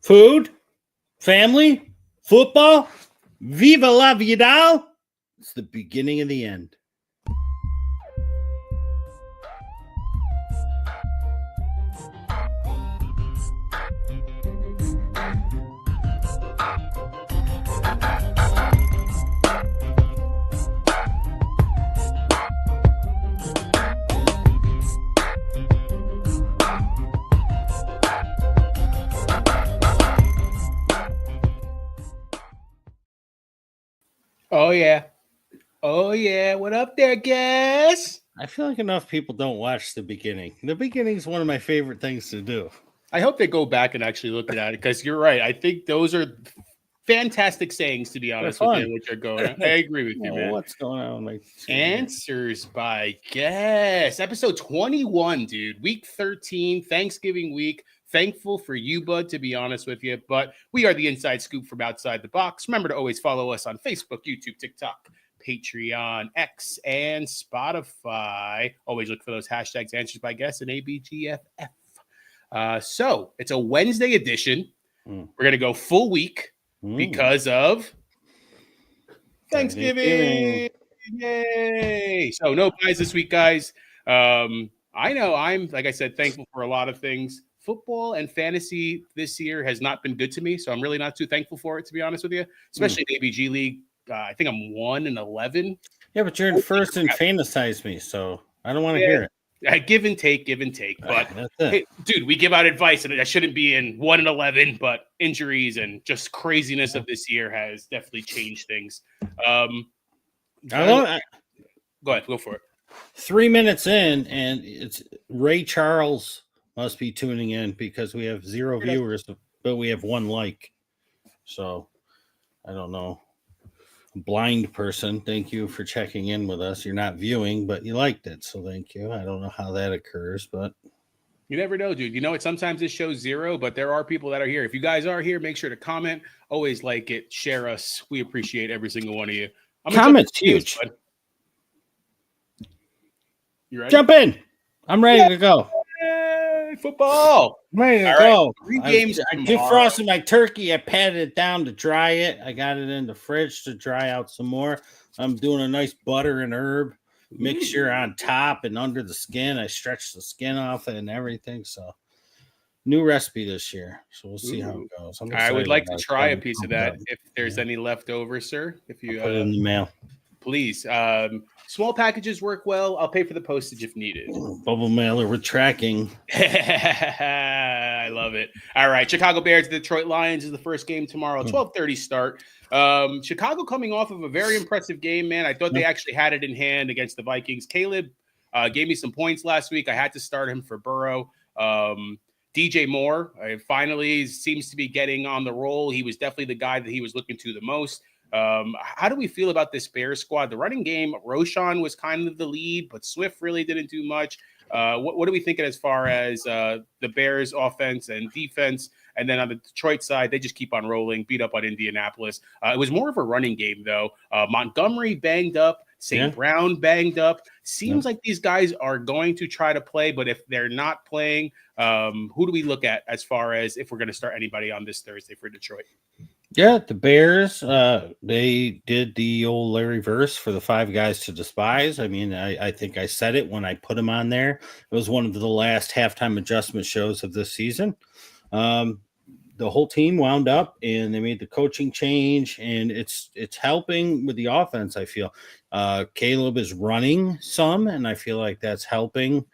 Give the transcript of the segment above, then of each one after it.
Food, family, football, viva la vida. It's the beginning of the end. Oh, yeah. Oh, yeah. What up there, guys? I feel like enough people don't watch the beginning. The beginning is one of my favorite things to do. I hope they go back and actually look at it because you're right. I think those are fantastic sayings, to be honest with you, which are going on. I agree with you, man. What's going on? Answers by guess. Episode 21, dude. Week 13, Thanksgiving week. Thankful for you, bud, to be honest with you. But we are the Inside Scoop from Outside the Box. Remember to always follow us on Facebook, YouTube, TikTok, Patreon, X, and Spotify. Always look for those hashtags, Answers by Guess, and ABGFF. So it's a Wednesday edition. We're going to go full week because of Thanksgiving. Yay! So no guys this week, guys. I know I'm, like I said, thankful for a lot of things. Football and fantasy this year has not been good to me, so I'm really not too thankful for it, to be honest with you. Especially in ABG League. I think I'm 1-11. Yeah, but you're in first and fantasize me, so I don't want to hear it. Give and take. But hey, dude, we give out advice, and I shouldn't be in 1-11. But injuries and just craziness of this year has definitely changed things. Go ahead, go for it. 3 minutes in, and it's Ray Charles must be tuning in because we have 0 viewers, but we have 1 like. So I don't know. Blind person, thank you for checking in with us. You're not viewing, but you liked it, so thank you. I don't know how that occurs, but you never know, dude. You know what? Sometimes it shows 0, but there are people that are here. If you guys are here, make sure to comment. Always like it, share us. We appreciate every single one of you. Comments huge. You ready? Jump in. I'm ready to go. Yay, football. I'm ready to go. 3 games. I defrosted my turkey. I patted it down to dry it. I got it in the fridge to dry out some more. I'm doing a nice butter and herb mixture on top and under the skin. I stretched the skin off it and everything. So new recipe this year. So we'll see how it goes. I would like to try a piece of that if there's any left over, sir. If you put it in the mail. Please. Small packages work well. I'll pay for the postage if needed. Bubble mailer with tracking. I love it. All right. Chicago Bears, Detroit Lions is the first game tomorrow. 12:30 start. Chicago coming off of a very impressive game, man. I thought they actually had it in hand against the Vikings. Caleb gave me some points last week. I had to start him for Burrow. DJ Moore finally seems to be getting on the roll. He was definitely the guy that he was looking to the most. How do we feel about this Bears squad? The running game, Roschon was kind of the lead, but Swift really didn't do much. What are we thinking as far as the Bears offense and defense? And then on the Detroit side, they just keep on rolling, beat up on Indianapolis. It was more of a running game, though. Montgomery banged up. St. Brown banged up. Seems like these guys are going to try to play, but if they're not playing, who do we look at as far as if we're going to start anybody on this Thursday for Detroit? Yeah, the Bears, they did the old Larry Verse for the 5 guys to despise. I mean, I think I said it when I put him on there. It was one of the last halftime adjustment shows of this season. The whole team wound up, and they made the coaching change, and it's helping with the offense, I feel. Caleb is running some, and I feel like that's helping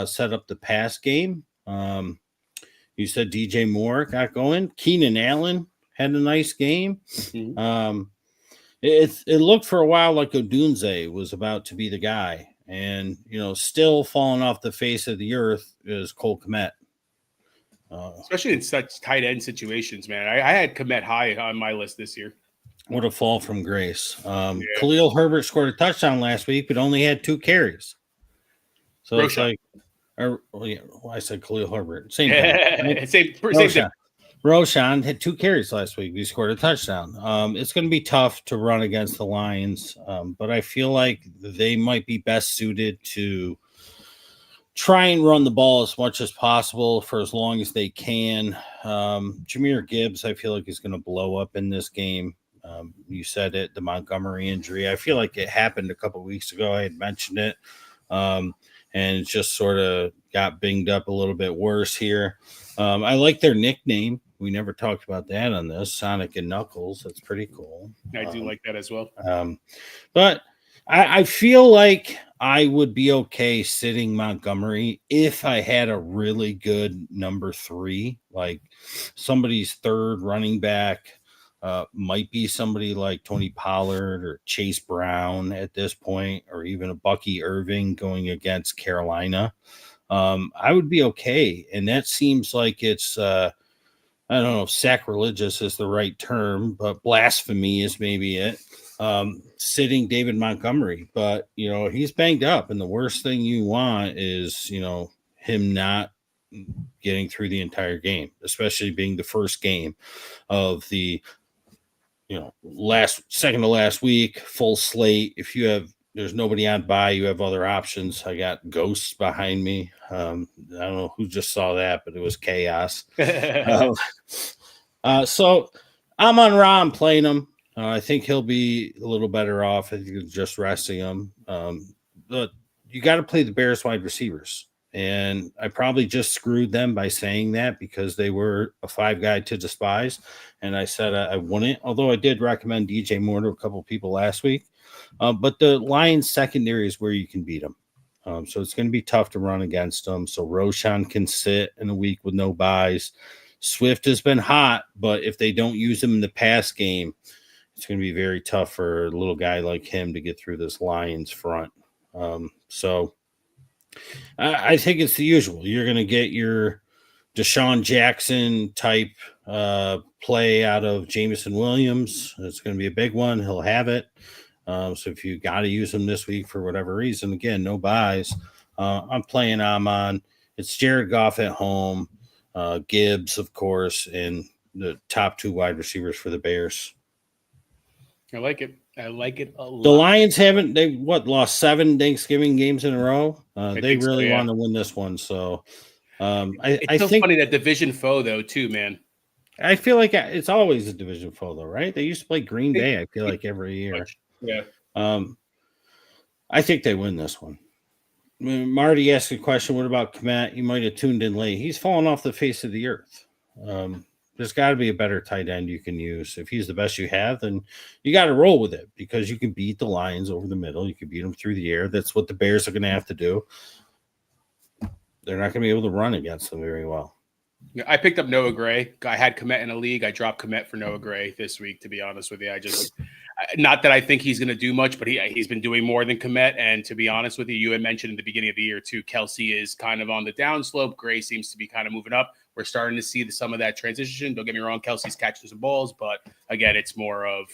set up the pass game. You said DJ Moore got going. Keenan Allen had a nice game. It looked for a while like Odunze was about to be the guy. And, still falling off the face of the earth is Cole Kmet. Especially in such tight end situations, man. I had Kmet high on my list this year. What a fall from grace. Khalil Herbert scored a touchdown last week, but only had 2 carries. So it's like, I said Khalil Herbert. Same thing. Same. Roschon had 2 carries last week. He scored a touchdown. It's going to be tough to run against the Lions, but I feel like they might be best suited to try and run the ball as much as possible for as long as they can. Jahmyr Gibbs, I feel like, is going to blow up in this game. You said it, the Montgomery injury. I feel like it happened a couple weeks ago. I had mentioned it. And it just sort of got binged up a little bit worse here. I like their nickname. We never talked about that on this, Sonic and Knuckles. That's pretty cool. I do like that as well. But I feel like I would be okay sitting Montgomery if I had a really good number 3, like somebody's third running back. Might be somebody like Tony Pollard or Chase Brown at this point, or even a Bucky Irving going against Carolina. I would be okay. And that seems like it's, I don't know if sacrilegious is the right term, but blasphemy is maybe it. Sitting David Montgomery, but he's banged up, and the worst thing you want is him not getting through the entire game, especially being the first game of the second to last week, full slate. If there's nobody on bye, you have other options. I got ghosts behind me. I don't know who just saw that, but it was chaos. So I'm on Ra. I'm playing him. I think he'll be a little better off if you're just resting him. But you got to play the Bears wide receivers. And I probably just screwed them by saying that because they were a 5 guy to despise. And I said I wouldn't, although I did recommend DJ Moore to a couple of people last week. But the Lions secondary is where you can beat them. So it's going to be tough to run against them. So Roschon can sit in a week with no buys. Swift has been hot, but if they don't use him in the pass game, it's going to be very tough for a little guy like him to get through this Lions front. So I think it's the usual. You're going to get your Deshaun Jackson type play out of Jameson Williams. It's going to be a big one. He'll have it. So if you got to use him this week for whatever reason, again, no buys. I'm playing Amon. It's Jared Goff at home, Gibbs, of course, and the top 2 wide receivers for the Bears. I like it. I like it a lot. The Lions lost 7 Thanksgiving games in a row. They really want to win this one. So I think funny that division foe though too, man. I feel like it's always a division foe though, right? They used to play Green Bay. I feel like every year. Yeah. I think they win this one. Marty asked a question. What about Kmet? You might have tuned in late. He's fallen off the face of the earth. There's got to be a better tight end you can use. If he's the best you have, then you got to roll with it because you can beat the Lions over the middle. You can beat them through the air. That's what the Bears are going to have to do. They're not going to be able to run against them very well. Yeah, I picked up Noah Gray. I had Kmet in a league. I dropped Kmet for Noah Gray this week, to be honest with you. Not that I think he's going to do much, but he's been doing more than Kmet. And to be honest with you, you had mentioned in the beginning of the year too, Kelsey is kind of on the downslope. Gray seems to be kind of moving up. We're starting to see some of that transition. Don't get me wrong, Kelsey's catching some balls, but again, it's more of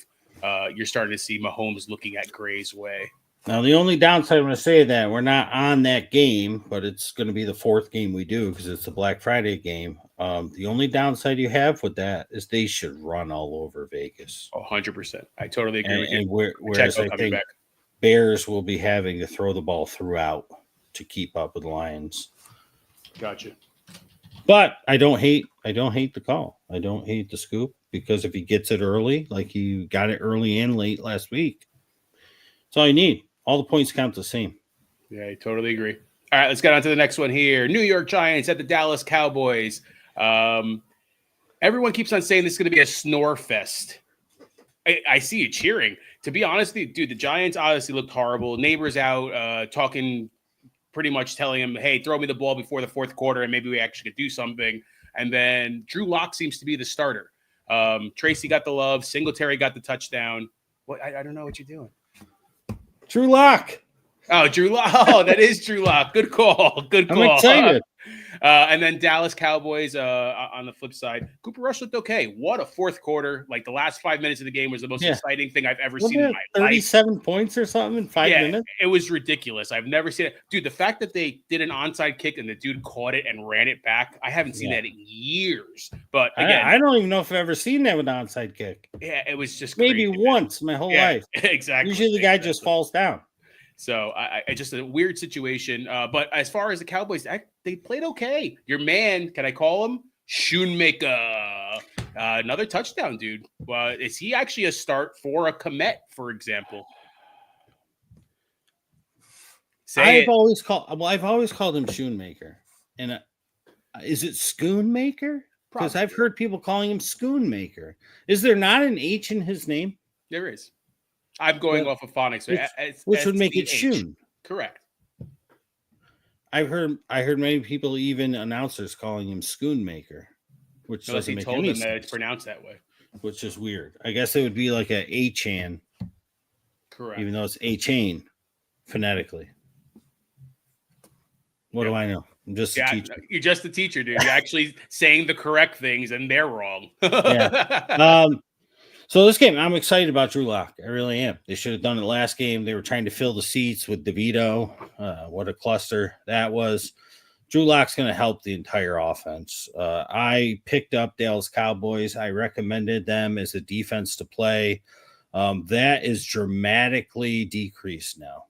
you're starting to see Mahomes looking at Gray's way. Now, the only downside I'm going to say that we're not on that game, but it's going to be the 4th game we do because it's a Black Friday game. The only downside you have with that is they should run all over Vegas. 100%. I totally agree with you. Whereas I think Bears will be having to throw the ball throughout to keep up with the Lions. Gotcha. But I don't hate the call. I don't hate the scoop because if he gets it early, like he got it early and late last week, that's all you need. All the points count the same. Yeah, I totally agree. All right, let's get on to the next one here. New York Giants at the Dallas Cowboys. Everyone keeps on saying this is going to be a snore fest. I see you cheering. To be honest with you, dude, the Giants honestly looked horrible. Neighbors out talking, pretty much telling him, hey, throw me the ball before the 4th quarter and maybe we actually could do something. And then Drew Lock seems to be the starter. Tracy got the love. Singletary got the touchdown. What? I don't know what you're doing. Drew Lock. Oh, Drew Lock. Oh, that is Drew Lock. Good call. Good call. I'm excited. And then Dallas Cowboys on the flip side. Cooper Rush looked okay. What a 4th quarter. Like the last 5 minutes of the game was the most exciting thing I've ever seen in my 37 points or something in 5 minutes? It was ridiculous. I've never seen it. Dude, the fact that they did an onside kick and the dude caught it and ran it back, I haven't seen that in years. But again, I don't even know if I've ever seen that with an onside kick. Yeah, it was just maybe crazy, once my whole life. Exactly. Usually the guy just falls down. So I just a weird situation. But as far as the Cowboys, they played okay. Your man, can I call him Schoonmaker? Another touchdown, dude. Is he actually a start for a Komet, for example? I've always called him Schoonmaker. And is it Schoonmaker? Because I've heard people calling him Schoonmaker. Is there not an H in his name? There is. I'm going off of phonics, which would make it Schoon. Correct. I heard many people, even announcers, calling him Schoonmaker, which doesn't make any sense. That it's pronounced that way, which is weird. I guess it would be like a Achan. Correct. Even though it's Achan phonetically. What do I know? I'm just a teacher. You're just a teacher, dude. You're actually saying the correct things, and they're wrong. Yeah. So this game, I'm excited about Drew Lock. I really am. They should have done it last game. They were trying to fill the seats with DeVito. What a cluster that was. Drew Lock's going to help the entire offense. I picked up Dallas Cowboys. I recommended them as a defense to play. That is dramatically decreased now.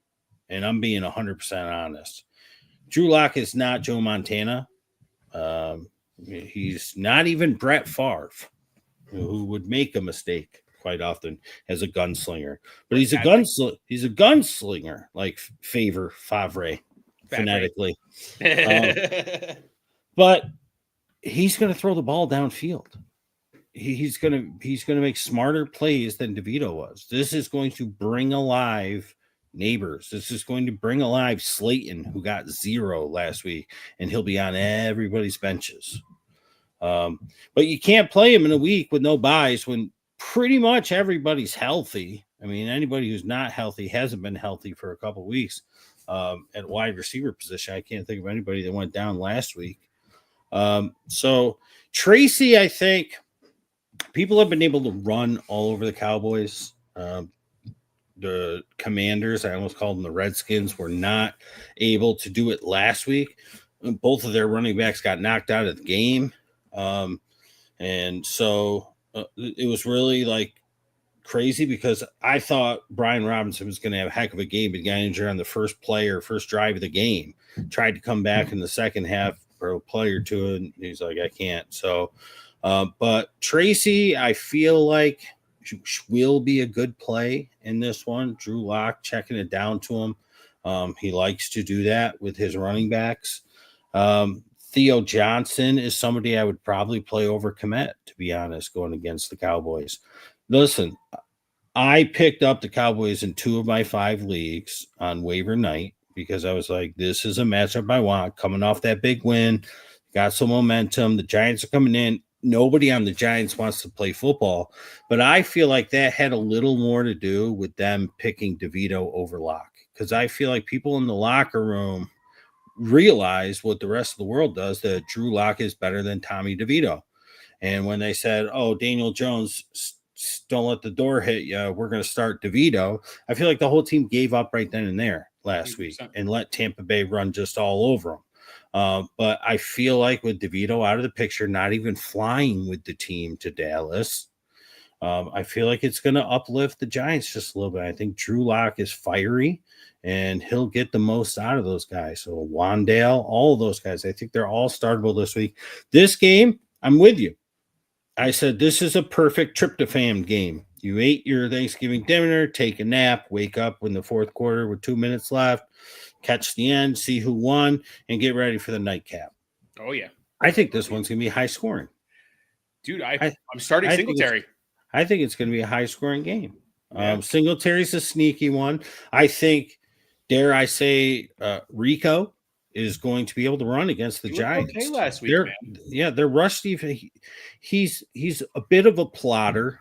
And I'm being 100% honest. Drew Lock is not Joe Montana. He's not even Brett Favre, who would make a mistake quite often as a gunslinger. But he's a gunslinger, like Favre phonetically. But he's going to throw the ball downfield. He's going to make smarter plays than DeVito was. This is going to bring alive Neighbors. This is going to bring alive Slayton, who got 0 last week, and he'll be on everybody's benches. But you can't play him in a week with no buys when pretty much everybody's healthy. I mean, anybody who's not healthy hasn't been healthy for a couple of weeks at wide receiver position. I can't think of anybody that went down last week. So Tracy, I think people have been able to run all over the Cowboys. The Commanders, I almost called them the Redskins, were not able to do it last week. Both of their running backs got knocked out of the game. And so it was really like crazy because I thought Brian Robinson was going to have a heck of a game, but got injured on the first drive of the game. Tried to come back in the second half for a play or two, and he's like, I can't. So, but Tracy, I feel like will be a good play in this one. Drew Lock checking it down to him. He likes to do that with his running backs. Theo Johnson is somebody I would probably play over Komet, to be honest, going against the Cowboys. Listen, I picked up the Cowboys in 2 of my 5 leagues on waiver night because I was like, this is a matchup I want. Coming off that big win, got some momentum. The Giants are coming in. Nobody on the Giants wants to play football, but I feel like that had a little more to do with them picking DeVito over Lock, because I feel like people in the locker room realize what the rest of the world does, that Drew Lock is better than Tommy DeVito. And when they said, oh, Daniel Jones, don't let the door hit you, we're going to start DeVito, I feel like the whole team gave up right then and there last 100%. Week and let Tampa Bay run just all over them. But I feel like with DeVito out of the picture, not even flying with the team to Dallas, I feel like it's going to uplift the Giants just a little bit. I think Drew Lock is fiery, and he'll get the most out of those guys. So Wandale, all of those guys, I think they're all startable this week. This game, I'm with you. I said this is a perfect tryptophan game. You ate your Thanksgiving dinner, take a nap, wake up in the fourth quarter with 2 minutes left, catch the end, see who won, and get ready for the nightcap. Oh, yeah. I think this one's going to be high scoring. Dude, I'm starting Singletary. I think it's going to be a high scoring game. Yeah. Singletary's a sneaky one. I think, dare I say, Rico is going to be able to run against the Giants. Okay last week, man. Their rush defense. He's a bit of a plotter.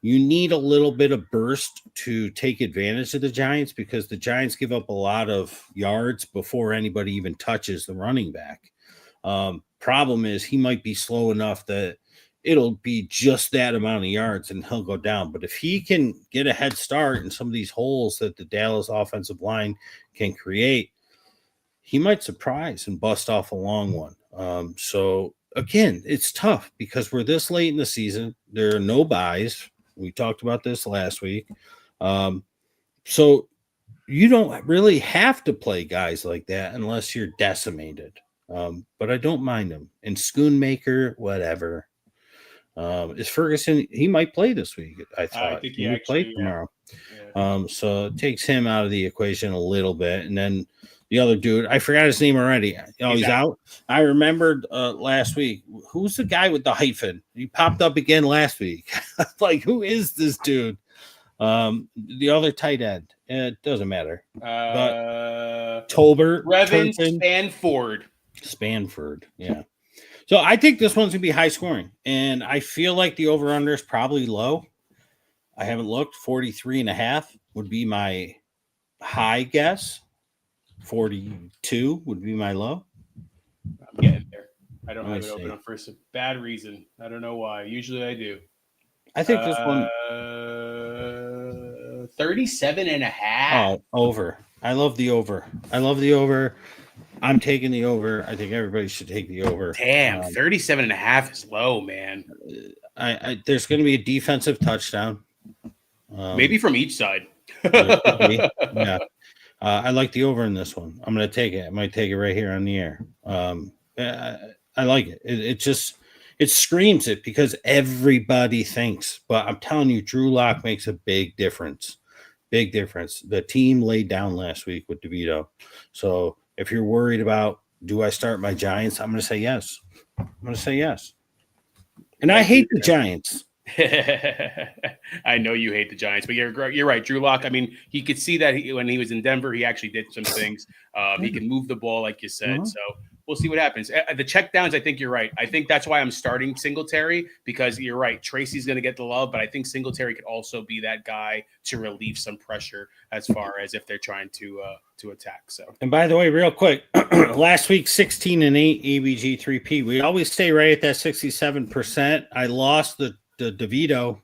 You need a little bit of burst to take advantage of the Giants because the Giants give up a lot of yards before anybody even touches the running back. Problem is he might be slow enough that it'll be just that amount of yards and he'll go down. But if he can get a head start in some of these holes that the Dallas offensive line can create, he might surprise and bust off a long one. So again, it's tough because we're this late in the season. There are no buys. We talked about this last week. So you don't really have to play guys like that unless you're decimated. But I don't mind them. And Schoonmaker, whatever. Is Ferguson? He might play this week. I I thought think he he would play actually, tomorrow. yeah. So it takes him out of the equation a little bit. And then the other dude, I forgot his name already. He's out. I remembered last week. Who's the guy with the hyphen? He popped up again last week. Like, who is this dude? The other tight end. It doesn't matter. But Tolbert, Brevin Turpin, Spanford. yeah. So I think this one's gonna be high scoring, and I feel like the over under is probably low. I haven't looked. 43.5 would be my high guess. 42 would be my low. I'm getting there. I don't have it open up for a bad reason. I don't know why. Usually I do. I think this one 37.5. Oh, over. I love the over. I'm taking the over. I think everybody should take the over. Damn, 37.5 is low, man. There's going to be a defensive touchdown. Maybe from each side. Yeah. I like the over in this one. I'm going to take it. I might take it right here on the air. I like it. It screams it because everybody thinks. But I'm telling you, Drew Lock makes a big difference. Big difference. The team laid down last week with DeVito. So if you're worried about, do I start my Giants? I'm going to say yes. And I hate the Giants. I know you hate the Giants, but you're right. Drew Lock, I mean, he could see that when he was in Denver, he actually did some things. He can move the ball, like you said. So we'll see what happens. The check downs, I think you're right. I think that's why I'm starting Singletary, because you're right. Tracy's going to get the love, but I think Singletary could also be that guy to relieve some pressure as far as if they're trying to attack. So, and by the way, real quick, last week 16-8 ABG 3P. We always stay right at that 67%. I lost the DeVito.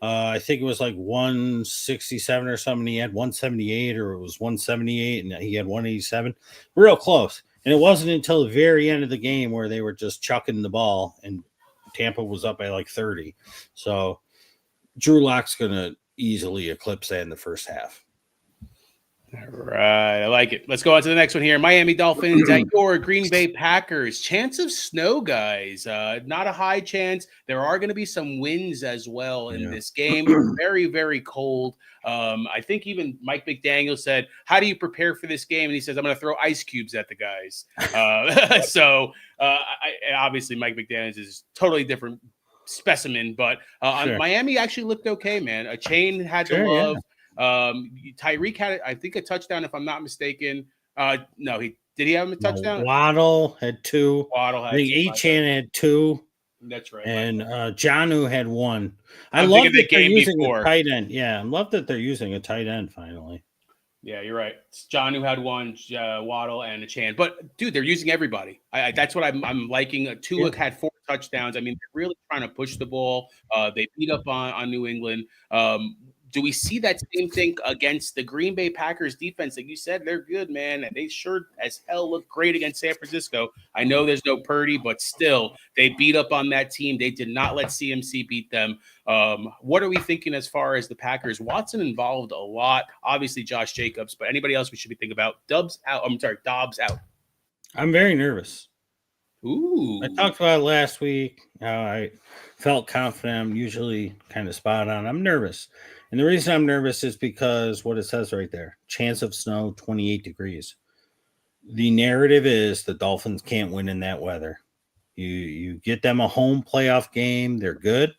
I think it was like 167 or something. He had 178, or it was 178, and he had 187. Real close. And it wasn't until the very end of the game where they were just chucking the ball, and Tampa was up by like 30. So Drew Lock's going to easily eclipse that in the first half. All right. I like it. Let's go on to the next one here. Miami Dolphins at your Green Bay Packers. Chance of snow, guys. Not a high chance. There are going to be some winds as well in this game. Very, very cold. I think even Mike McDaniel said, how do you prepare for this game? And he says, I'm going to throw ice cubes at the guys. Obviously Mike McDaniel is a totally different specimen, but Miami actually looked okay, man. A chain had the love. Yeah. Tyreek had, I think, a touchdown, if I'm not mistaken. No, did he have a touchdown? Waddle had 2. I think Achane had 2. That's right. And Jonnu had 1. I love that they're using a tight end. Yeah, I love that they're using a tight end finally. Yeah, you're right. Jonnu had 1, Waddle, and Achane. But dude, they're using everybody. That's what I'm liking. Tua had 4 touchdowns. I mean, they're really trying to push the ball. They beat up on New England. Do we see that same thing against the Green Bay Packers defense? Like you said, they're good, man. And they sure as hell look great against San Francisco. I know there's no Purdy, but still, they beat up on that team. They did not let CMC beat them. What are we thinking as far as the Packers? Watson involved a lot. Obviously, Josh Jacobs, but anybody else we should be thinking about? Dobbs out. I'm very nervous. Ooh. I talked about it last week. I felt confident. I'm usually kind of spot on. I'm nervous. And the reason I'm nervous is because what it says right there, chance of snow, 28 degrees. The narrative is the Dolphins can't win in that weather. You get them a home playoff game, they're good.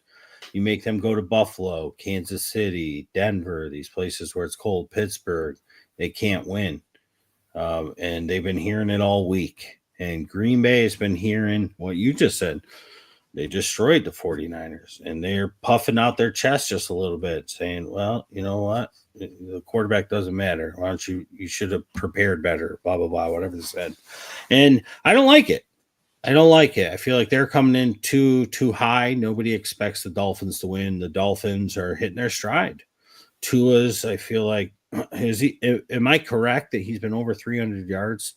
You make them go to Buffalo, Kansas City, Denver, these places where it's cold, Pittsburgh, they can't win. And they've been hearing it all week. And Green Bay has been hearing what you just said. They destroyed the 49ers, and they're puffing out their chest just a little bit, saying, well, you know what? The quarterback doesn't matter. Why don't you should have prepared better, blah, blah, blah, whatever they said. And I don't like it. I feel like they're coming in too high. Nobody expects the Dolphins to win. The Dolphins are hitting their stride. Tua's, I feel like, am I correct that he's been over 300 yards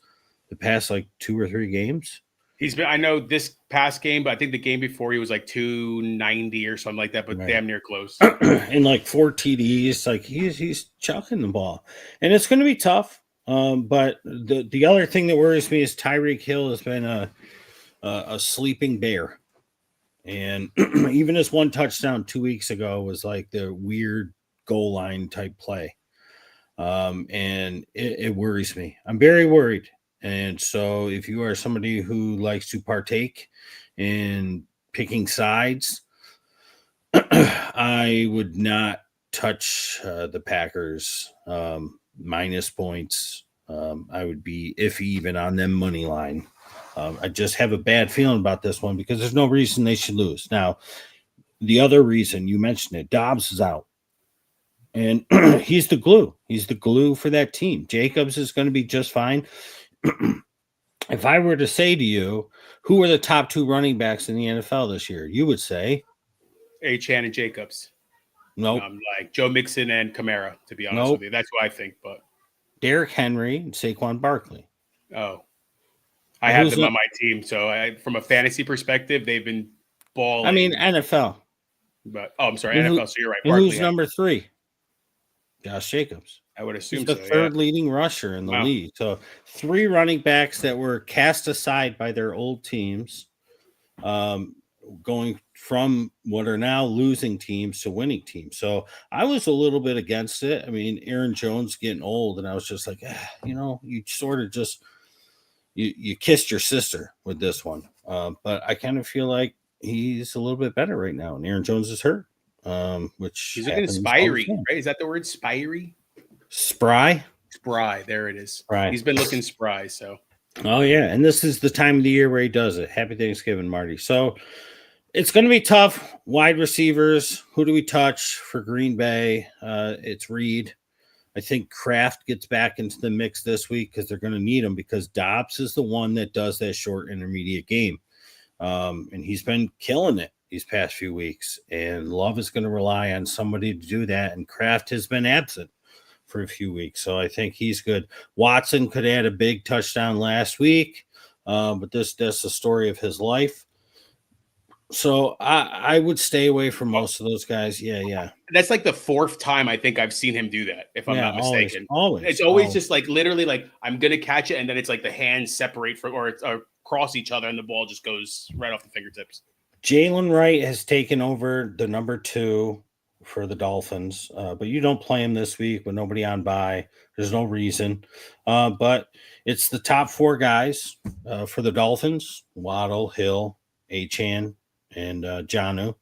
the past like 2 or 3 games? He's been. I know this past game, but I think the game before he was like 290 or something like that, but damn near close. And like 4 TDs, like he's chucking the ball, and it's going to be tough. But the other thing that worries me is Tyreek Hill has been a sleeping bear, and even his one touchdown 2 weeks ago was like the weird goal line type play, and it worries me. I'm very worried. And so, if you are somebody who likes to partake in picking sides, I would not touch the Packers minus points. I would be iffy even on them money line. I just have a bad feeling about this one because there's no reason they should lose. Now, the other reason you mentioned it, Dobbs is out. And he's the glue. He's the glue for that team. Jacobs is going to be just fine. If I were to say to you, who are the top 2 running backs in the NFL this year? You would say Achane and Jacobs. Nope. Like Joe Mixon and Kamara, to be honest with you. That's what I think. But Derrick Henry and Saquon Barkley. Oh. I have them on my team. So from a fantasy perspective, they've been balling. I mean, NFL. But I'm sorry, NFL. So you're right. And who's number 3? Josh Jacobs. I would assume he's the third leading rusher in the league. So 3 running backs that were cast aside by their old teams, going from what are now losing teams to winning teams. So I was a little bit against it. I mean, Aaron Jones getting old, and I was just like, you sort of just you kissed your sister with this one. But I kind of feel like he's a little bit better right now, and Aaron Jones is hurt. Which he's looking spiry, right? Is that the word spiry? Spry. There it is. Spry. He's been looking spry. So. Oh yeah, and this is the time of the year where he does it. Happy Thanksgiving, Marty. So it's going to be tough. Wide receivers. Who do we touch for Green Bay? It's Reed. I think Kraft gets back into the mix this week because they're going to need him because Dobbs is the one that does that short intermediate game, and he's been killing it these past few weeks. And Love is going to rely on somebody to do that, and Kraft has been absent for a few weeks, so I think he's good. Watson could add a big touchdown last week, but that's the story of his life. So I would stay away from most of those guys. Yeah. That's like the 4th time I think I've seen him do that, if I'm not mistaken. Always. It's always just like literally like I'm going to catch it, and then it's like the hands separate or cross each other, and the ball just goes right off the fingertips. Jalen Wright has taken over the number 2 for the Dolphins, but you don't play him this week with nobody on bye. There's no reason, but it's the top 4 guys for the Dolphins: Waddle, Hill, Achane, and Jonnu.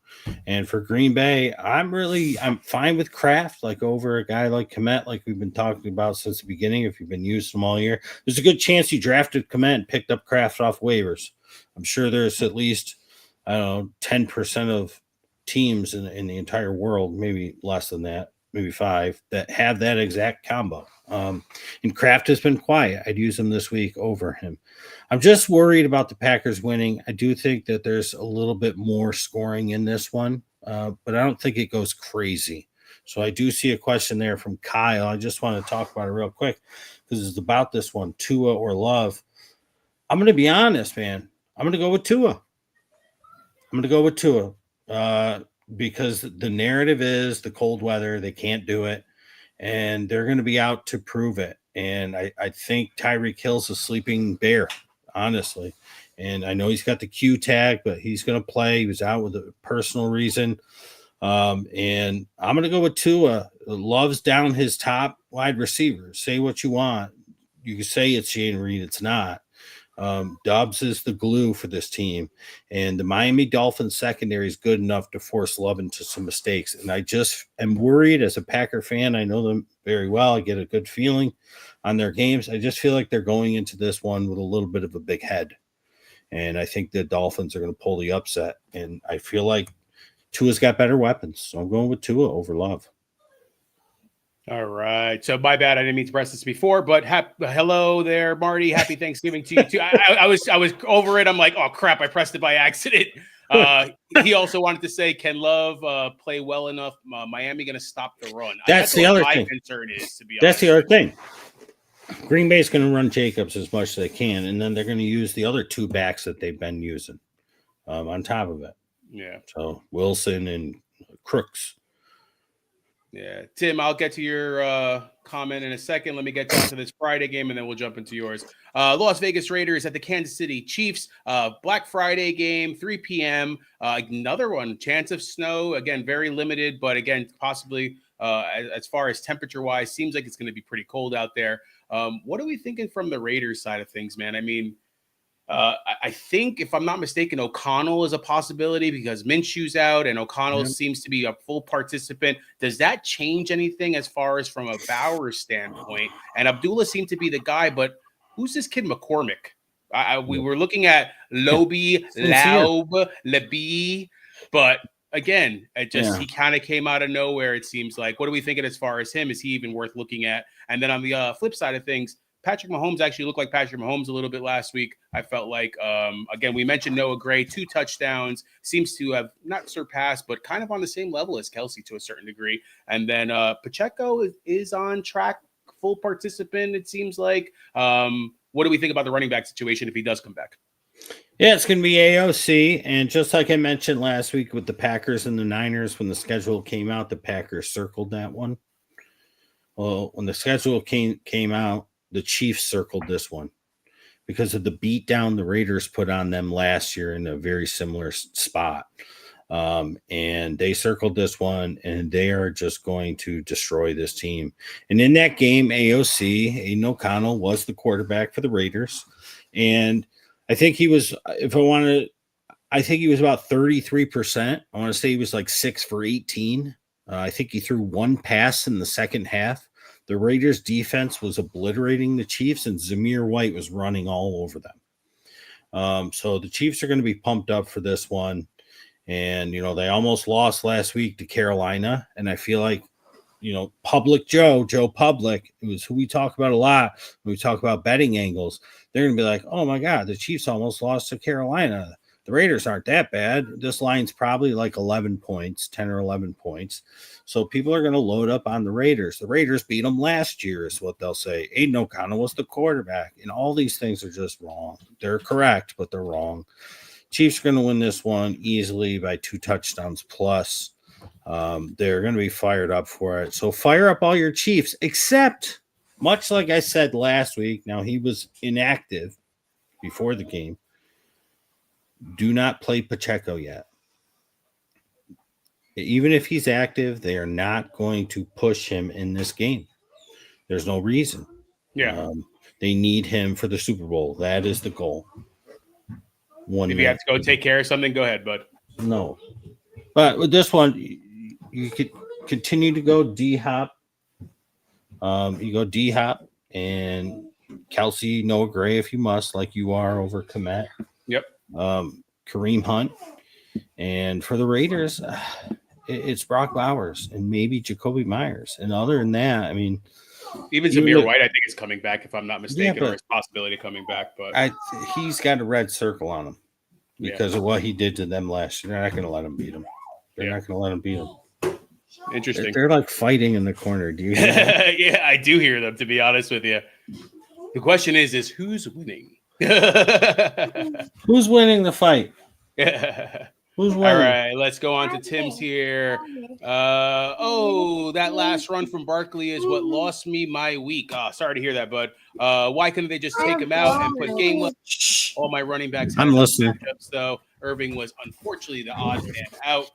And for Green Bay, I'm fine with Kraft, like over a guy like Kmet, like we've been talking about since the beginning. If you've been using them all year, there's a good chance you drafted Kmet and picked up Kraft off waivers. I'm sure there's at least 10% of teams in the entire world, maybe less than that, maybe 5, that have that exact combo. And Kraft has been quiet. I'd use him this week over him. I'm just worried about the Packers winning. I do think that there's a little bit more scoring in this one, but I don't think it goes crazy. So I do see a question there from Kyle. I just want to talk about it real quick because it's about this one, Tua or Love. I'm going to be honest, man. I'm going to go with Tua. Because the narrative is the cold weather, they can't do it, and they're going to be out to prove it. And I think Tyreek Hill's a sleeping bear, honestly. And I know he's got the Q tag, but he's going to play. He was out with a personal reason. And I'm going to go with Tua. Love's down his top wide receivers. Say what you want. You can say it's Jayden Reed. It's not. Dobbs is the glue for this team, and the Miami Dolphins secondary is good enough to force Love into some mistakes. And I just am worried as a Packer fan. I know them very well. I get a good feeling on their games. I just feel like they're going into this one with a little bit of a big head. And I think the Dolphins are going to pull the upset. And I feel like Tua's got better weapons. So I'm going with Tua over Love. All right. So my bad. I didn't mean to press this before, but hello there, Marty. Happy Thanksgiving to you too. I was over it. I'm like, oh crap, I pressed it by accident. He also wanted to say, can Love play well enough? Miami going to stop the run? That's the other thing. Concern is, to be honest. That's the other thing. Green Bay's going to run Jacobs as much as they can, and then they're going to use the other two backs that they've been using on top of it. Yeah. So Wilson and Crooks. Yeah. Tim, I'll get to your comment in a second. Let me get down to this Friday game, and then we'll jump into yours. Las Vegas Raiders at the Kansas City Chiefs. Black Friday game, 3 p.m. Another one. Chance of snow. Again, very limited, but again, possibly as far as temperature-wise, seems like it's going to be pretty cold out there. What are we thinking from the Raiders side of things, man? I mean, I think, if I'm not mistaken, O'Connell is a possibility because Minshew's out and O'Connell seems to be a full participant. Does that change anything as far as from a Bowers standpoint? And Abdullah seemed to be the guy, but who's this kid McCormick? We were looking at Lobi, Laub, Lebi, but again, he kind of came out of nowhere, it seems like. What are we thinking as far as him? Is he even worth looking at? And then on the flip side of things, Patrick Mahomes actually looked like Patrick Mahomes a little bit last week. I felt like, again, we mentioned Noah Gray, 2 touchdowns, seems to have not surpassed, but kind of on the same level as Kelsey to a certain degree. And then Pacheco is on track, full participant, it seems like. What do we think about the running back situation if he does come back? Yeah, it's going to be AOC. And just like I mentioned last week with the Packers and the Niners, when the schedule came out, the Packers circled that one. Well, when the schedule came out, the Chiefs circled this one because of the beatdown the Raiders put on them last year in a very similar spot. And they circled this one, and they are just going to destroy this team. And in that game, AOC, Aiden O'Connell, was the quarterback for the Raiders. And I think he was, I think he was about 33%. I want to say he was like 6 for 18. I think he threw 1 pass in the second half. The Raiders defense was obliterating the Chiefs, and Zamir White was running all over them. So the Chiefs are going to be pumped up for this one. And, they almost lost last week to Carolina. And I feel like, Joe Public, it was who we talk about a lot when we talk about betting angles. They're going to be like, oh, my God, the Chiefs almost lost to Carolina. The Raiders aren't that bad. This line's probably like 11 points, 10 or 11 points. So people are going to load up on the Raiders. The Raiders beat them last year is what they'll say. Aiden O'Connell was the quarterback. And all these things are just wrong. They're correct, but they're wrong. Chiefs are going to win this one easily by 2 touchdowns plus. They're going to be fired up for it. So fire up all your Chiefs, except, much like I said last week, now he was inactive before the game. Do not play Pacheco yet. Even if he's active, they are not going to push him in this game. There's no reason. Yeah. They need him for the Super Bowl. That is the goal. If you have to go take care of something, go ahead, bud. No. But with this one, you could continue to go D-Hop. You go D-Hop and Kelsey, Noah Gray if you must, like you are over Komet. Yep. Kareem Hunt. And for the Raiders, it's Brock Bowers and maybe Jacoby Myers. And other than that, I mean, even Zamir White, I think, is coming back, if I'm not mistaken, or his possibility of coming back. But he's got a red circle on him because of what he did to them last year. They're not going to let him beat him. They're not going to let him beat him. Interesting. They're like fighting in the corner. Do you hear that? Yeah, I do hear them, to be honest with you. The question is who's winning? Who's winning the fight? Who's winning? All right, let's go on to Tim's here. That last run from Barkley is what lost me my week. Sorry to hear that, bud. Why couldn't they just take him out and put game? All my running backs. I'm listening. So Irving was unfortunately the odd man out.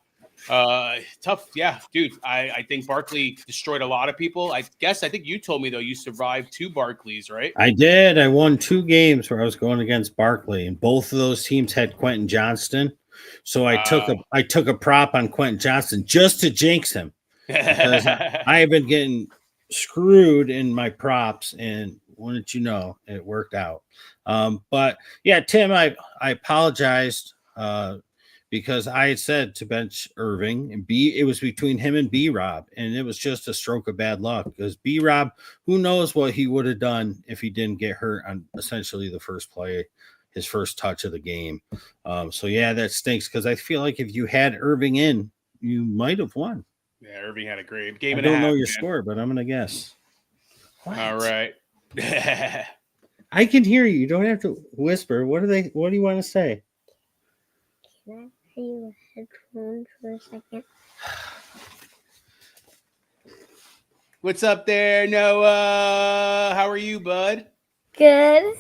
Tough. Yeah, dude. I think Barkley destroyed a lot of people. I think you told me, though, you survived 2 Barkleys, right? I did. I won 2 games where I was going against Barkley, and both of those teams had Quentin Johnston. So I took a prop on Quentin Johnston just to jinx him because I have been getting screwed in my props, and wouldn't you know, it worked out. But yeah, Tim, I apologized because I had said to bench Irving, and it was between him and B-Rob, and it was just a stroke of bad luck because B-Rob, who knows what he would have done if he didn't get hurt on essentially the first play, his first touch of the game. So yeah, that stinks because I feel like if you had Irving in, you might have won. Yeah, Irving had a great game. I don't know your score, but I'm gonna guess. What? All right. I can hear you. You don't have to whisper. What do you want to say? Can I pay you a headphone for a second? What's up there, Noah? How are you, bud? Good.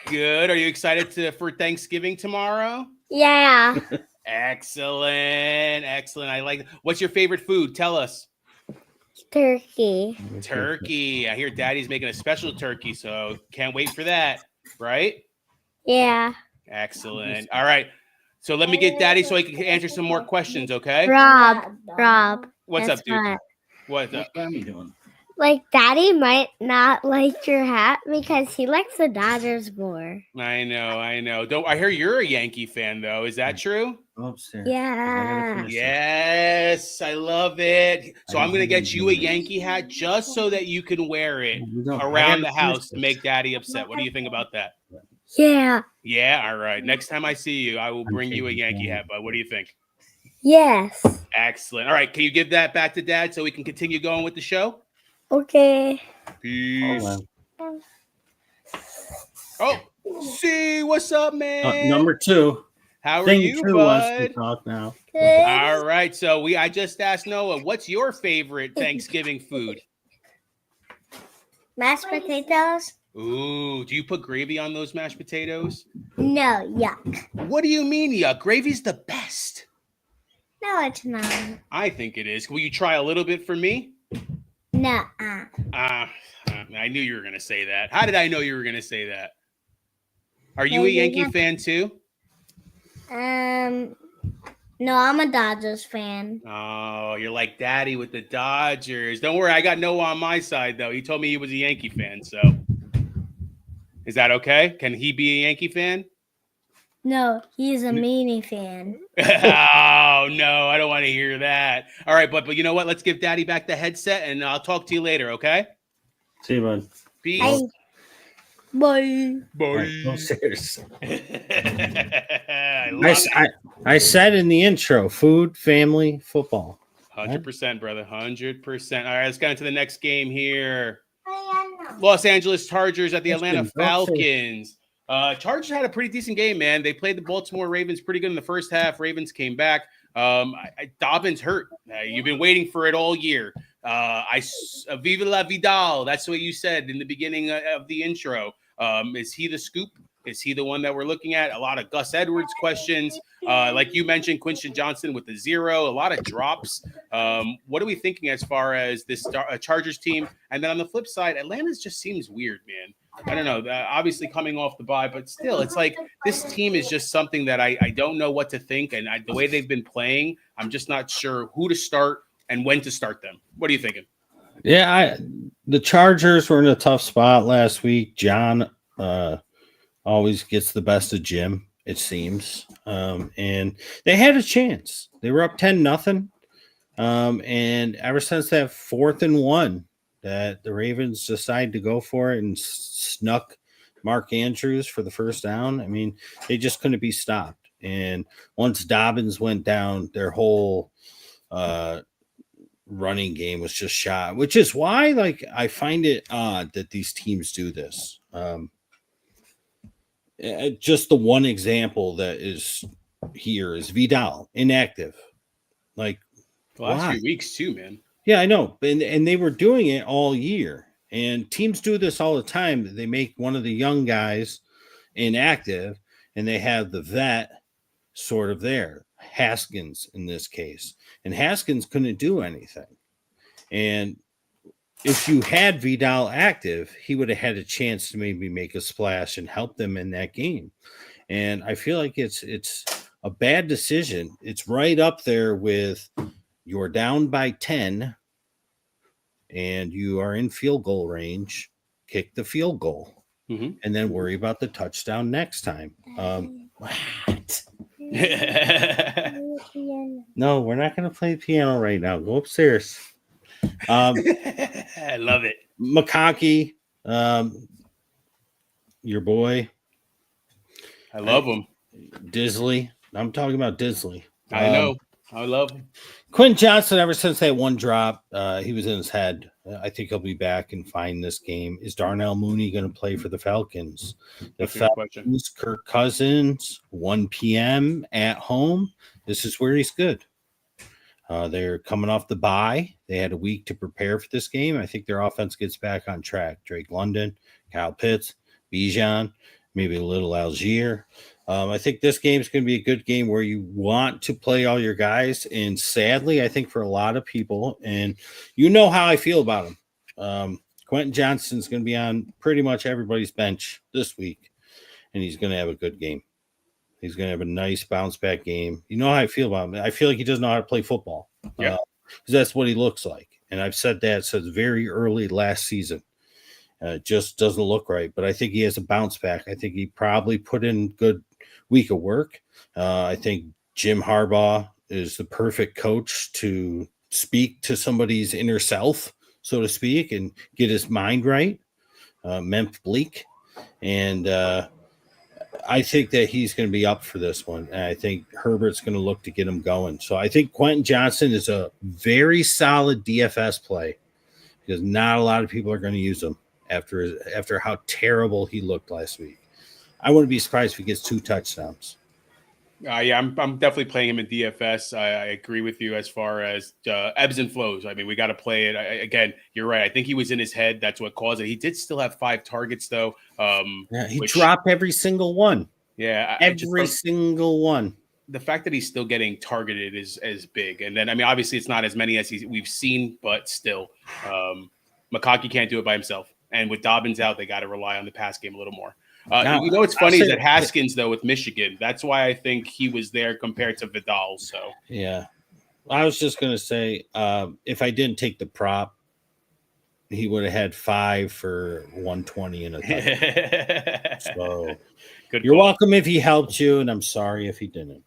Good. Are you excited for Thanksgiving tomorrow? Yeah. Excellent. I like. What's your favorite food? Tell us. Turkey. Turkey. I hear Daddy's making a special turkey, so can't wait for that. Right? Yeah. Excellent. All right. So let me get Daddy so he can answer some more questions. Okay. Rob. What's That's up, dude? what- What's up? What's Grammy doing? Like, Daddy might not like your hat because he likes the Dodgers more. I know. Don't I hear you're a Yankee fan though? Is that true? Go upstairs. Yeah. Yes, I love it. So I'm gonna get you a Yankee hat just so that you can wear it around the house to make Daddy upset. What do you think about that? Yeah. Yeah, all right. Next time I see you, I will bring you a Yankee hat. But what do you think? Yes. Excellent. All right, can you give that back to Dad so we can continue going with the show? Okay. Peace. Hold Oh, see, what's up, man? Number 2. How are Thing you, 2 wants to bud? talk now. Good. All right, so I just asked Noah, what's your favorite Thanksgiving food? Mashed potatoes? Ooh, do you put gravy on those mashed potatoes? No, yuck. What do you mean, yuck? Gravy's the best. No, it's not. I think it is. Will you try a little bit for me? No. I knew you were going to say that. How did I know you were going to say that? Are you a Maybe Yankee not. fan too? No, I'm a Dodgers fan. Oh, you're like Daddy with the Dodgers. Don't worry, I got Noah on my side, though. He told me he was a Yankee fan, so. Is that okay? Can he be a Yankee fan? No, he's a meanie fan. Oh, no, I don't want to hear that. All right, but you know what? Let's give Daddy back the headset, and I'll talk to you later, okay? See you, bud. Peace. Bye. Bye. All right, go upstairs. I love it. I said in the intro, food, family, football. 100%, brother. 100%. All right, let's get into the next game here. Los Angeles Chargers at the Atlanta Falcons. Chargers had a pretty decent game, man. They played the Baltimore Ravens pretty good in the first half. Ravens came back. Dobbins hurt. You've been waiting for it all year. Viva la Vidal. That's what you said in the beginning of the intro. Is he the scoop? Is he the one that we're looking at? A lot of Gus Edwards questions. Like you mentioned, Quinton Johnson with the 0, a lot of drops. What are we thinking as far as this Chargers team? And then on the flip side, Atlanta just seems weird, man. I don't know. Obviously coming off the bye, but still, it's like this team is just something that I don't know what to think. And the way they've been playing, I'm just not sure who to start and when to start them. What are you thinking? Yeah, the Chargers were in a tough spot last week. John always gets the best of Jim, it seems. And they had a chance. They were up 10-0. And ever since that 4th and 1 that the Ravens decided to go for it and snuck Mark Andrews for the first down, I mean, they just couldn't be stopped. And once Dobbins went down, their whole running game was just shot, which is why, like, I find it odd that these teams do this. Just the one example that is here is Vidal inactive. Like The last few weeks too, man. Yeah, I know. And they were doing it all year. And teams do this all the time. They make one of the young guys inactive and they have the vet sort of there. Haskins in this case. And Haskins couldn't do anything. And if you had Vidal active, he would have had a chance to maybe make a splash and help them in that game. And I feel like it's a bad decision. It's right up there with you're down by 10 and you are in field goal range, kick the field goal, and then worry about the touchdown next time. What? No, we're not going to play piano right now. Go upstairs. I love it. McConkey, your boy. I love him. Disley. I'm talking about Disley. I know. I love him. Quentin Johnson, ever since that one drop, he was in his head. I think he'll be back and find this game. Is Darnell Mooney going to play for the Falcons? The That's a good question. Falcons, Kirk Cousins, 1 p.m. at home. This is where he's good. They're coming off the bye. They had a week to prepare for this game. I think their offense gets back on track. Drake London, Kyle Pitts, Bijan, maybe a little Algier. I think this game is going to be a good game where you want to play all your guys. And sadly, I think for a lot of people, and you know how I feel about him, Quentin Johnston's going to be on pretty much everybody's bench this week, and he's going to have a good game. He's going to have a nice bounce back game. You know how I feel about him. I feel like he doesn't know how to play football. Yeah. Because that's what he looks like. And I've said that since very early last season. It just doesn't look right. But I think he has a bounce back. I think he probably put in good week of work. I think Jim Harbaugh is the perfect coach to speak to somebody's inner self, so to speak, and get his mind right. Memphis Bleak. And I think that he's going to be up for this one. And I think Herbert's going to look to get him going. So I think Quentin Johnston is a very solid DFS play because not a lot of people are going to use him after how terrible he looked last week. I wouldn't be surprised if he gets 2 touchdowns. Yeah, I'm definitely playing him in DFS. I agree with you as far as ebbs and flows. I mean, we got to play it. Again, you're right. I think he was in his head. That's what caused it. He did still have 5 targets, though. He dropped every single one. Yeah. Every single one. The fact that he's still getting targeted is big. And then, I mean, obviously it's not as many as we've seen, but still. McConkey can't do it by himself. And with Dobbins out, they got to rely on the pass game a little more. You know what's funny is that Haskins, though, with Michigan, that's why I think he was there compared to Vidal. So yeah, I was just gonna say if I didn't take the prop, he would have had 5 for 120 in a touchdown. So you're welcome if he helped you, and I'm sorry if he didn't.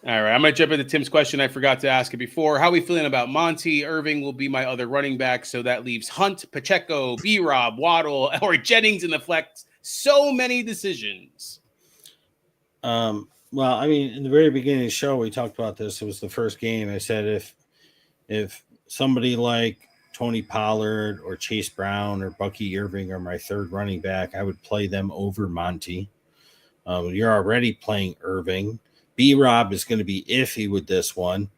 All right, I'm going to jump into Tim's question. I forgot to ask it before. How are we feeling about Monty? Irving will be my other running back, so that leaves Hunt, Pacheco, B-Rob, Waddle, or Jennings in the flex. So many decisions. Well, I mean, in the very beginning of the show, we talked about this. It was the first game. I said if somebody like Tony Pollard or Chase Brown or Bucky Irving are my third running back, I would play them over Monty. You're already playing Irving. B-Rob is going to be iffy with this one.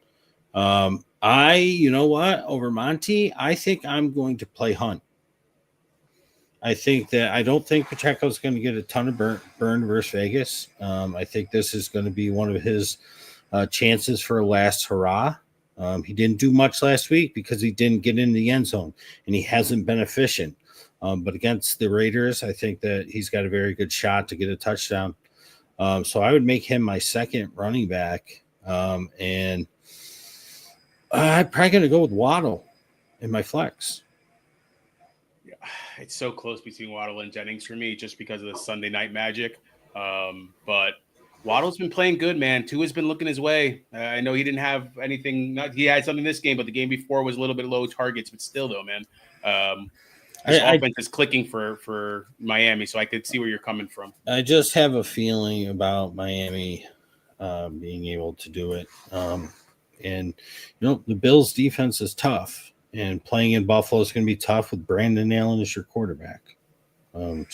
You know what? Over Monty, I think I'm going to play Hunt. I don't think Pacheco is going to get a ton of burn versus Vegas. I think this is going to be one of his chances for a last hurrah. He didn't do much last week because he didn't get in the end zone, and he hasn't been efficient. But against the Raiders, I think that he's got a very good shot to get a touchdown. So I would make him my second running back. And I'm probably going to go with Waddle in my flex. Yeah, it's so close between Waddle and Jennings for me just because of the Sunday night magic. But Waddle's been playing good, man. Tua's been looking his way. I know he didn't have anything. He had something this game, but the game before was a little bit low targets. But still, though, man, offense is clicking for Miami, so I could see where you're coming from. I just have a feeling about Miami being able to do it. And, the Bills' defense is tough, and playing in Buffalo is going to be tough with Brandon Allen as your quarterback. All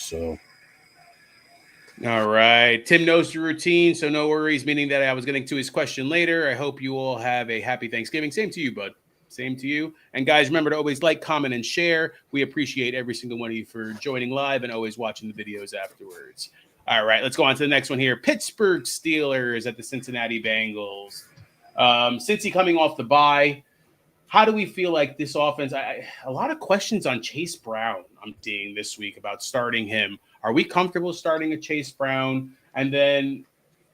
right. Tim knows the routine, so no worries, meaning that I was getting to his question later. I hope you all have a happy Thanksgiving. Same to you, bud. Same to you. And guys, remember to always like, comment, and share. We appreciate every single one of you for joining live and always watching the videos afterwards. All right, let's go on to the next one here. Pittsburgh Steelers at the Cincinnati Bengals. Cincy coming off the bye. How do we feel like this offense? A lot of questions on Chase Brown I'm seeing this week about starting him. Are we comfortable starting a Chase Brown? And then,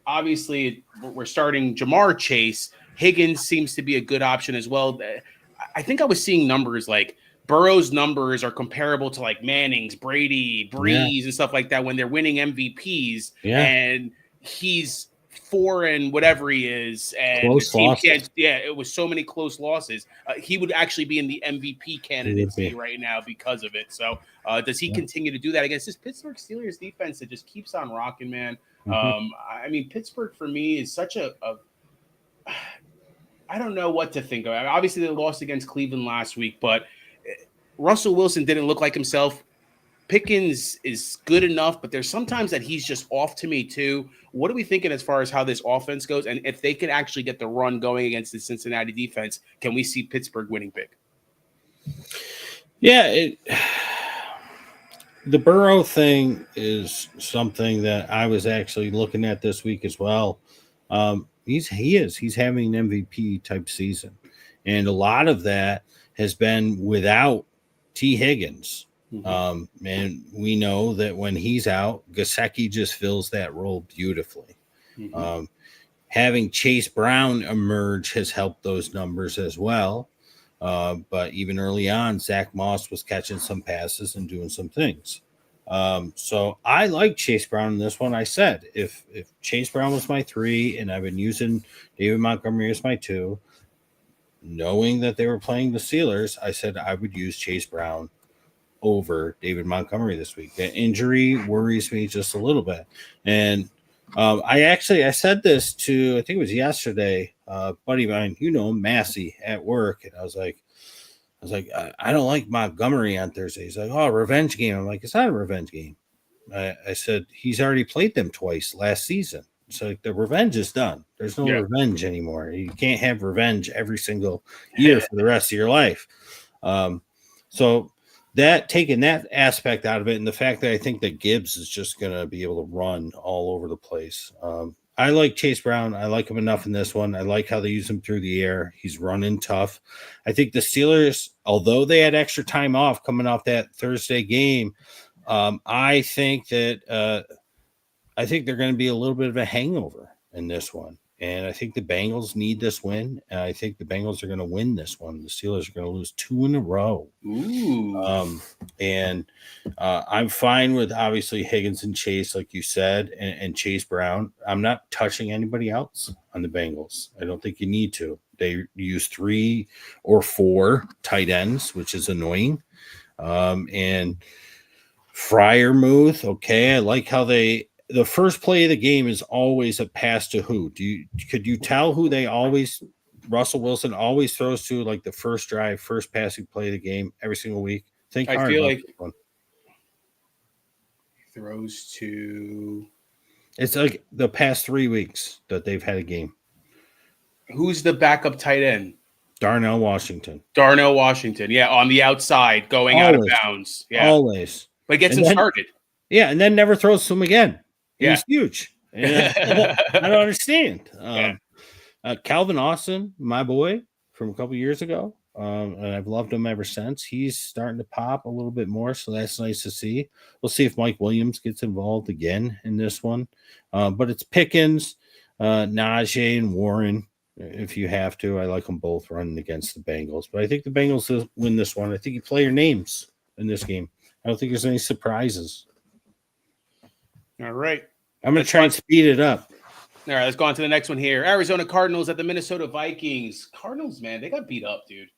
obviously, we're starting Jamar Chase. Higgins seems to be a good option as well. I think I was seeing numbers like Burrow's numbers are comparable to like Manning's, Brady, Breeze, and stuff like that when they're winning MVPs. Yeah. And he's 4 and whatever he is. And close losses. It was so many close losses. He would actually be in the MVP candidacy right now because of it. So does he continue to do that against this Pittsburgh Steelers defense that just keeps on rocking, man? I mean, Pittsburgh for me is such I don't know what to think of. Obviously, they lost against Cleveland last week, but Russell Wilson didn't look like himself. Pickens is good enough, but there's sometimes that he's just off to me too. What are we thinking as far as how this offense goes? And if they can actually get the run going against the Cincinnati defense, can we see Pittsburgh winning big? Yeah, the Burrow thing is something that I was actually looking at this week as well. He's having an MVP type season, and a lot of that has been without T. Higgins. And we know that when he's out, Gesicki just fills that role beautifully. Having Chase Brown emerge has helped those numbers as well. But even early on, Zach Moss was catching some passes and doing some things. So I like Chase Brown in this one. I said if Chase Brown was my 3 and I've been using David Montgomery as my 2, knowing that they were playing the Steelers, I said I would use Chase Brown over David Montgomery this week. That injury worries me just a little bit. And I said this to, I think it was yesterday, buddy of mine, Massey at work. And I was like, I don't like Montgomery on Thursday. He's like, oh, revenge game. I'm like, it's not a revenge game. I said, he's already played them twice last season. So the revenge is done. There's no revenge anymore. You can't have revenge every single year for the rest of your life. So that taking that aspect out of it, and the fact that I think that Gibbs is just going to be able to run all over the place. I like Chase Brown. I like him enough in this one. I like how they use him through the air. He's running tough. I think the Steelers, although they had extra time off coming off that Thursday game, I think they're going to be a little bit of a hangover in this one. And I think the Bengals need this win. And I think the Bengals are going to win this one. The Steelers are going to lose 2 in a row. Ooh. I'm fine with obviously Higgins and Chase, like you said, and Chase Brown. I'm not touching anybody else on the Bengals. I don't think you need to. They use 3 or 4 tight ends, which is annoying. And Freiermuth, okay. I like how the first play of the game is always a pass to who? Could you tell who Russell Wilson always throws to, like the first drive, first passing play of the game every single week? I feel like throws to. It's like the past 3 weeks that they've had a game. Who's the backup tight end? Darnell Washington. Yeah, on the outside, going out of bounds. Yeah, always. But gets him started. Yeah, and then never throws to him again. Yeah. He's huge. I don't understand. Calvin Austin, my boy from a couple years ago, and I've loved him ever since. He's starting to pop a little bit more, so that's nice to see. We'll see if Mike Williams gets involved again in this one. But it's Pickens, Najee, and Warren. If you have to, I like them both running against the Bengals. But I think the Bengals will win this one. I think you play your names in this game. I don't think there's any surprises. All right. I'm going to try and speed it up. All right, let's go on to the next one here. Arizona Cardinals at the Minnesota Vikings. Cardinals, man, they got beat up, dude.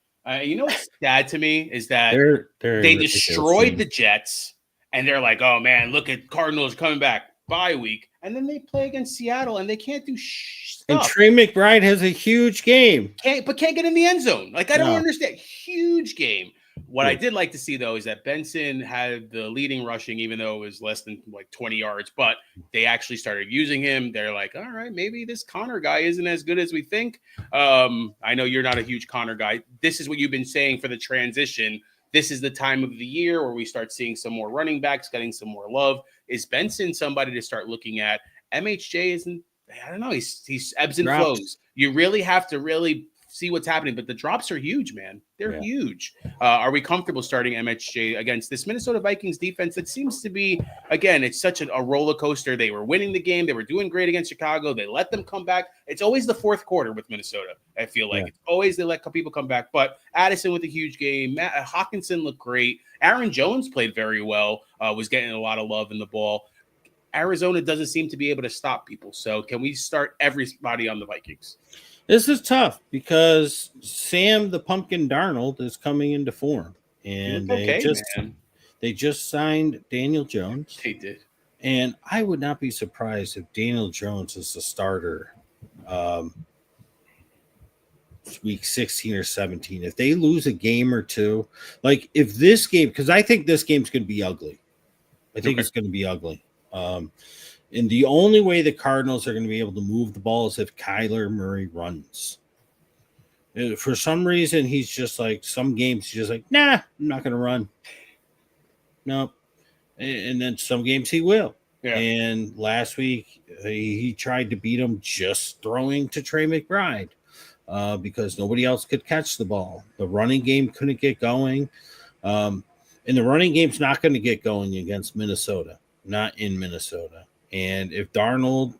You know what's sad to me is that they destroyed the Jets, and they're like, oh, man, look at Cardinals coming back. Bye week. And then they play against Seattle, and they can't do stuff. And Trey McBride has a huge game. Can't get in the end zone. Like, I don't understand. Huge game. What I did like to see, though, is that Benson had the leading rushing, even though it was less than like 20 yards. But they actually started using him. They're like, all right, maybe this Connor guy isn't as good as we think. I know you're not a huge Connor guy. This is what you've been saying for the transition. This is the time of the year where we start seeing some more running backs getting some more love. Is Benson somebody to start looking at? MHJ isn't, I don't know. He's ebbs and flows. You really have to really see what's happening, but the drops are huge, man. They're huge. Are we comfortable starting MHJ against this Minnesota Vikings defense that seems to be, again, it's such a roller coaster. They were winning the game. They were doing great against Chicago. They let them come back. It's always the fourth quarter with Minnesota, I feel like. It's always they let people come back. But Addison with a huge game. Hawkinson looked great. Aaron Jones played very well, was getting a lot of love in the ball. Arizona doesn't seem to be able to stop people. So can we start everybody on the Vikings? This is tough because Sam the Pumpkin Darnold is coming into form, and they just signed Daniel Jones. They did, and I would not be surprised if Daniel Jones is the starter week 16 or 17. If they lose a game or two, like if this game, because I think this game's going to be ugly. I think it's going to be ugly. And the only way the Cardinals are going to be able to move the ball is if Kyler Murray runs. For some reason, he's just like, some games, he's just like, nah, I'm not going to run. No. And then some games he will. Yeah. And last week, he tried to beat him just throwing to Trey McBride because nobody else could catch the ball. The running game couldn't get going. And the running game's not going to get going against Minnesota, not in Minnesota. And if Darnold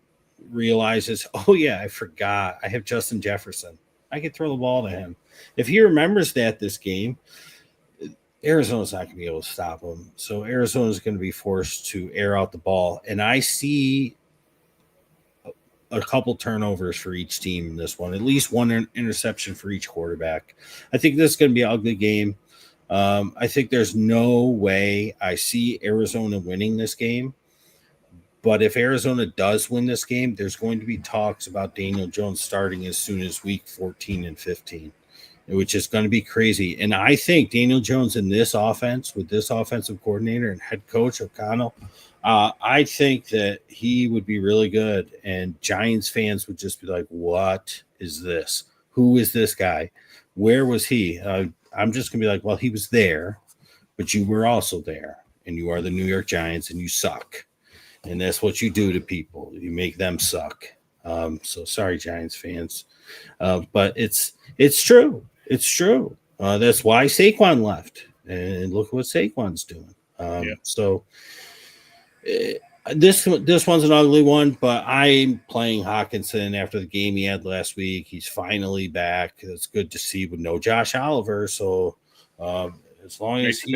realizes, oh, yeah, I forgot, I have Justin Jefferson, I could throw the ball to him. If he remembers that this game, Arizona's not going to be able to stop him. So Arizona's going to be forced to air out the ball. And I see a couple turnovers for each team in this one, at least one interception for each quarterback. I think this is going to be an ugly game. I think there's no way I see Arizona winning this game. But if Arizona does win this game, there's going to be talks about Daniel Jones starting as soon as week 14 and 15, which is going to be crazy. And I think Daniel Jones in this offense, with this offensive coordinator and head coach O'Connell, I think that he would be really good. And Giants fans would just be like, what is this? Who is this guy? Where was he? I'm just going to be like, well, he was there, but you were also there. And you are the New York Giants, and you suck. And that's what you do to people. You make them suck. So sorry, Giants fans. But it's true. It's true. That's why Saquon left. And look what Saquon's doing. So this one's an ugly one, but I'm playing Hawkinson after the game he had last week. He's finally back. It's good to see with no Josh Oliver. So as long as he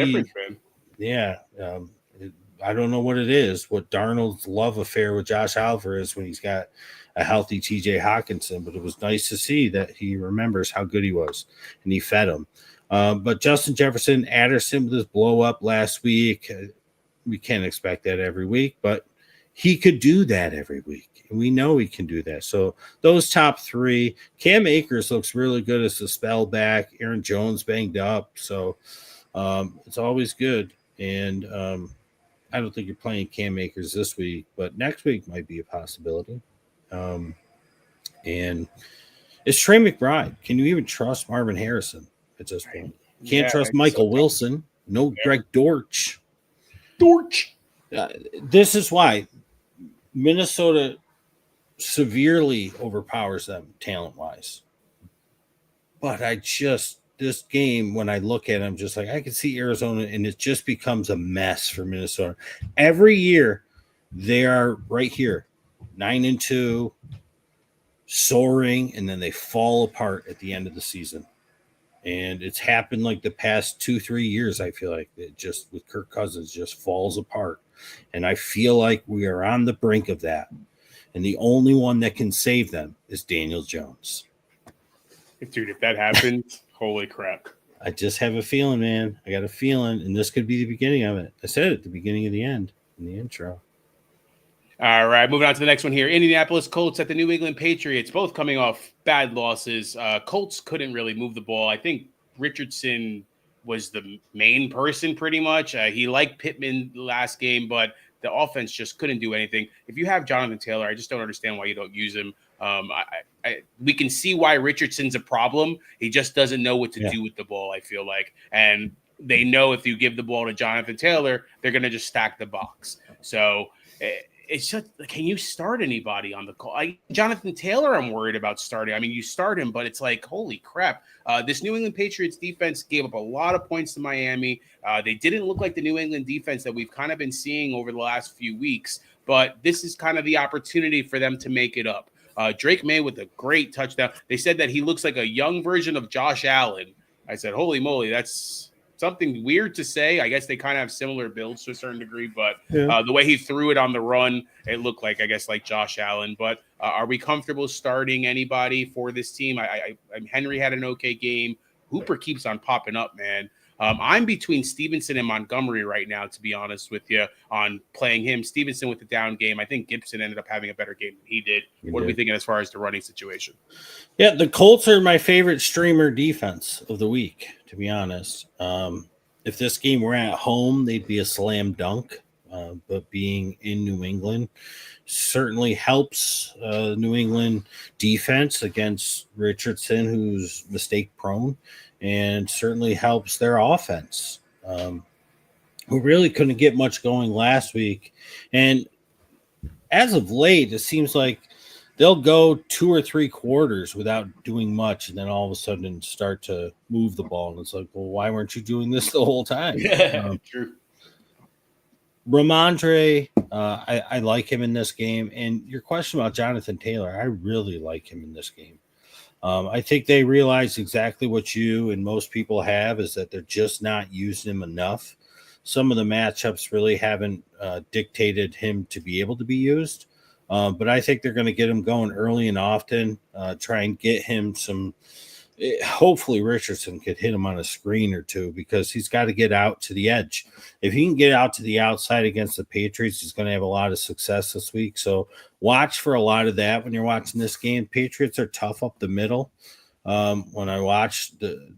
I don't know what it is, what Darnold's love affair with Josh Oliver is when he's got a healthy TJ Hawkinson, but it was nice to see that he remembers how good he was and he fed him. But Justin Jefferson, Addison with his blow up last week, we can't expect that every week, but he could do that every week. And we know he can do that. So those top three, Cam Akers looks really good as the spell back. Aaron Jones banged up. So it's always good. And I don't think you're playing Cam Akers this week, but next week might be a possibility. And it's Trey McBride. Can you even trust Marvin Harrison at this point? Can't trust Michael Wilson. No Greg Dortch. This is why Minnesota severely overpowers them talent-wise. But this game, when I look at it, I'm just like, I can see Arizona, and it just becomes a mess for Minnesota. Every year, they are right here, 9-2, soaring, and then they fall apart at the end of the season. And it's happened like the past 2-3 years, I feel like. It just, with Kirk Cousins, just falls apart. And I feel like we are on the brink of that. And the only one that can save them is Daniel Jones. Dude, if that happens, holy crap. I just have a feeling, man. I got a feeling, and this could be the beginning of it. I said it at the beginning of the end, in the intro. All right, moving on to the next one here. Indianapolis Colts at the New England Patriots, both coming off bad losses. Colts couldn't really move the ball. I think Richardson was the main person pretty much. He liked Pittman last game, but the offense just couldn't do anything. If you have Jonathan Taylor, I just don't understand why you don't use him. We can see why Richardson's a problem. He just doesn't know what to do with the ball, I feel like. And they know if you give the ball to Jonathan Taylor, they're going to just stack the box. So it's just, can you start anybody on the call? Jonathan Taylor, I'm worried about starting. I mean, you start him, but it's like, holy crap. This New England Patriots defense gave up a lot of points to Miami. They didn't look like the New England defense that we've kind of been seeing over the last few weeks, but this is kind of the opportunity for them to make it up. Drake May with a great touchdown. They said that he looks like a young version of Josh Allen. I said, holy moly, that's something weird to say. I guess they kind of have similar builds to a certain degree, but the way he threw it on the run, it looked like, I guess, like Josh Allen. But are we comfortable starting anybody for this team? Henry had an okay game. Hooper keeps on popping up, man. I'm between Stevenson and Montgomery right now, to be honest with you, on playing him. Stevenson with the down game. I think Gibson ended up having a better game than he did. What are we thinking as far as the running situation? Yeah, the Colts are my favorite streamer defense of the week, to be honest. If this game were at home, they'd be a slam dunk. But being in New England certainly helps New England defense against Richardson, who's mistake prone, and certainly helps their offense. We really couldn't get much going last week. And as of late, it seems like they'll go 2 or 3 quarters without doing much, and then all of a sudden start to move the ball. And it's like, well, why weren't you doing this the whole time? True. Ramondre, I like him in this game. And your question about Jonathan Taylor, I really like him in this game. I think they realize exactly what you and most people have, is that they're just not using him enough. Some of the matchups really haven't dictated him to be able to be used. But I think they're going to get him going early and often, try and get him some. Hopefully Richardson could hit him on a screen or two, because he's got to get out to the edge. If he can get out to the outside against the Patriots, he's going to have a lot of success this week. So watch for a lot of that when you're watching this game. Patriots are tough up the middle. When I watch the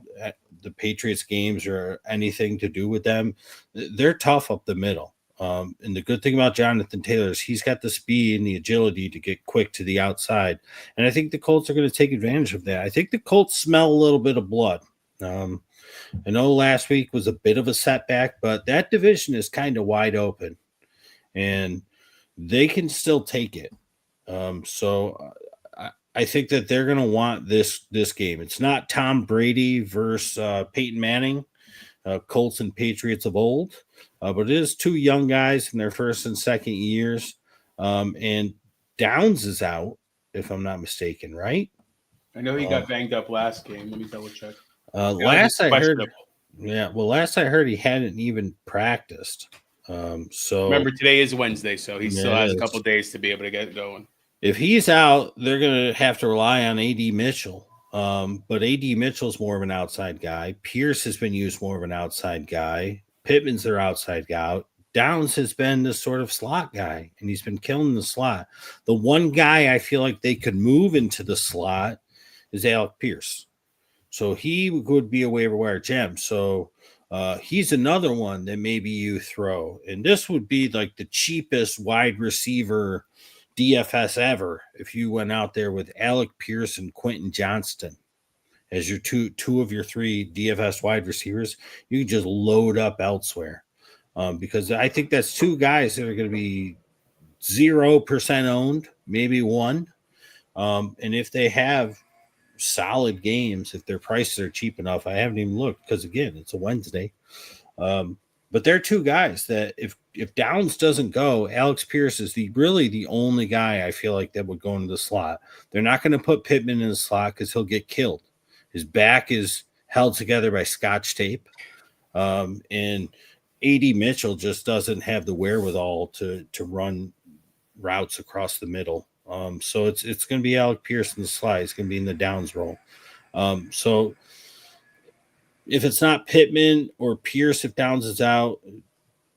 Patriots games or anything to do with them, they're tough up the middle. And the good thing about Jonathan Taylor is he's got the speed and the agility to get quick to the outside. And I think the Colts are going to take advantage of that. I think the Colts smell a little bit of blood. I know last week was a bit of a setback, but that division is kind of wide open, and they can still take it. So I think that they're going to want this game. It's not Tom Brady versus Peyton Manning, Colts and Patriots of old. But it is 2 young guys in their first and second years. And Downs is out, if I'm not mistaken, right? I know he got banged up last game. Let me double check. Last I heard he hadn't even practiced. So remember, today is Wednesday, so he still has a couple days to be able to get going. If he's out, they're going to have to rely on A.D. Mitchell. But A.D. Mitchell's more of an outside guy. Pierce has been used more of an outside guy. Pittman's their outside guy. Downs has been this sort of slot guy, and he's been killing the slot. The one guy I feel like they could move into the slot is Alec Pierce. So he would be a waiver wire gem. So he's another one that maybe you throw. And this would be like the cheapest wide receiver DFS ever if you went out there with Alec Pierce and Quentin Johnston as your two of your 3 DFS wide receivers. You can just load up elsewhere, because I think that's 2 guys that are going to be 0% owned, maybe 1. And if they have solid games, if their prices are cheap enough, I haven't even looked because, again, it's a Wednesday. But they're 2 guys that if Downs doesn't go, Alex Pierce is really the only guy I feel like that would go into the slot. They're not going to put Pittman in the slot because he'll get killed. His back is held together by Scotch tape. And A.D. Mitchell just doesn't have the wherewithal to run routes across the middle. So it's going to be Alec Pierce in the slot. It's going to be in the Downs role. So if it's not Pittman or Pierce, if Downs is out,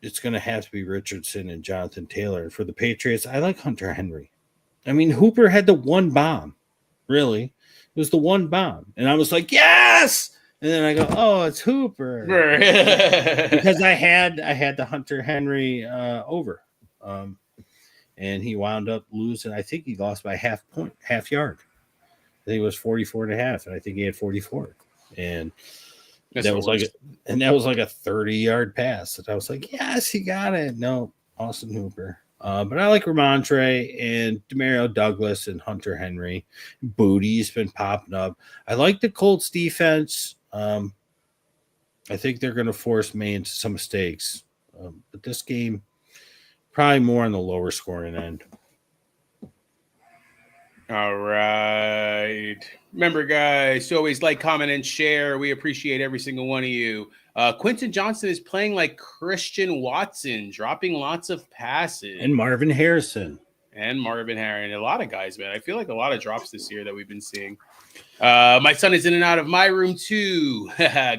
it's going to have to be Richardson and Jonathan Taylor. And for the Patriots, I like Hunter Henry. I mean, Hooper had the one bomb, really. It was the one bomb. And I was like, yes! And then I go, oh, it's Hooper. Because I had the Hunter Henry over. And he wound up losing. I think he lost by half yard. I think it was 44.5, and I think he had 44. And that was like a 30-yard pass. And I was like, yes, he got it. No, Austin Hooper. But I like Ramondre and Demario Douglas and Hunter Henry. Booty's been popping up. I like the Colts defense. I think they're going to force May into some mistakes. But this game, probably more on the lower scoring end. All right. Remember, guys, to always like, comment, and share. We appreciate every single one of you. Quentin Johnston is playing like Christian Watson, dropping lots of passes. And Marvin Harrison. And Marvin Harris. A lot of guys, man. I feel like a lot of drops this year that we've been seeing. My son is in and out of my room too.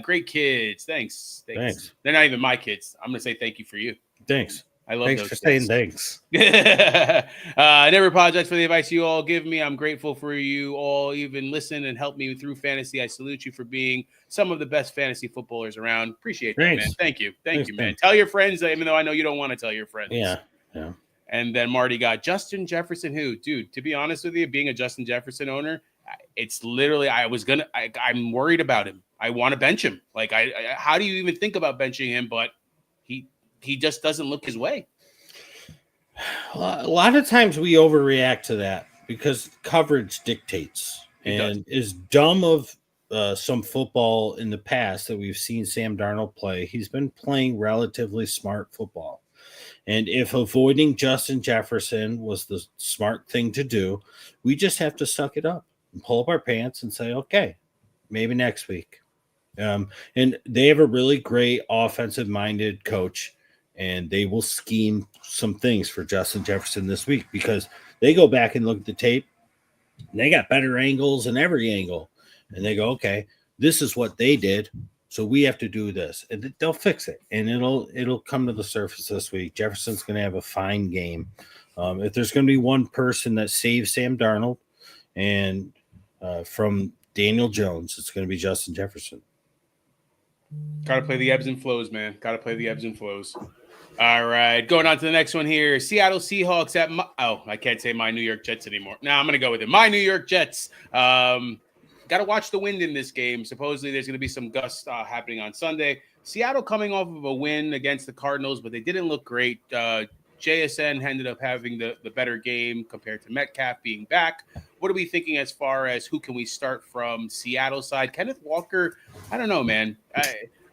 Great kids. Thanks. They're not even my kids. I'm going to say thank you for you. Thanks. I love thanks those for things. saying thanks. I never apologize for the advice you all give me. I'm grateful for you all even listen and help me through fantasy. I salute you for being some of the best fantasy footballers around. Appreciate that, man. Thank you. Thank you, man. Tell your friends, even though I know you don't want to tell your friends. Yeah. And then Marty got Justin Jefferson, who, dude, to be honest with you, being a Justin Jefferson owner, it's literally, I'm worried about him. I want to bench him. Like, how do you even think about benching him? But he just doesn't look his way. A lot of times we overreact to that because coverage dictates. And as dumb of some football in the past that we've seen Sam Darnold play, he's been playing relatively smart football. And if avoiding Justin Jefferson was the smart thing to do, we just have to suck it up and pull up our pants and say, okay, maybe next week. And they have a really great offensive-minded coach, and they will scheme some things for Justin Jefferson this week because they go back and look at the tape, and they got better angles in every angle. And they go, okay, this is what they did, so we have to do this. And they'll fix it, and it'll come to the surface this week. Jefferson's going to have a fine game. If there's going to be one person that saves Sam Darnold and from Daniel Jones, it's going to be Justin Jefferson. Got to play the ebbs and flows, man. Got to play the ebbs and flows. All right, going on to the next one here. Seattle Seahawks at I can't say my New York Jets anymore. No, I'm going to go with it. My New York Jets. Got to watch the wind in this game. Supposedly there's going to be some gusts happening on Sunday. Seattle coming off of a win against the Cardinals, but they didn't look great. JSN ended up having the better game compared to Metcalf being back. What are we thinking as far as who can we start from Seattle side? Kenneth Walker, I don't know, man.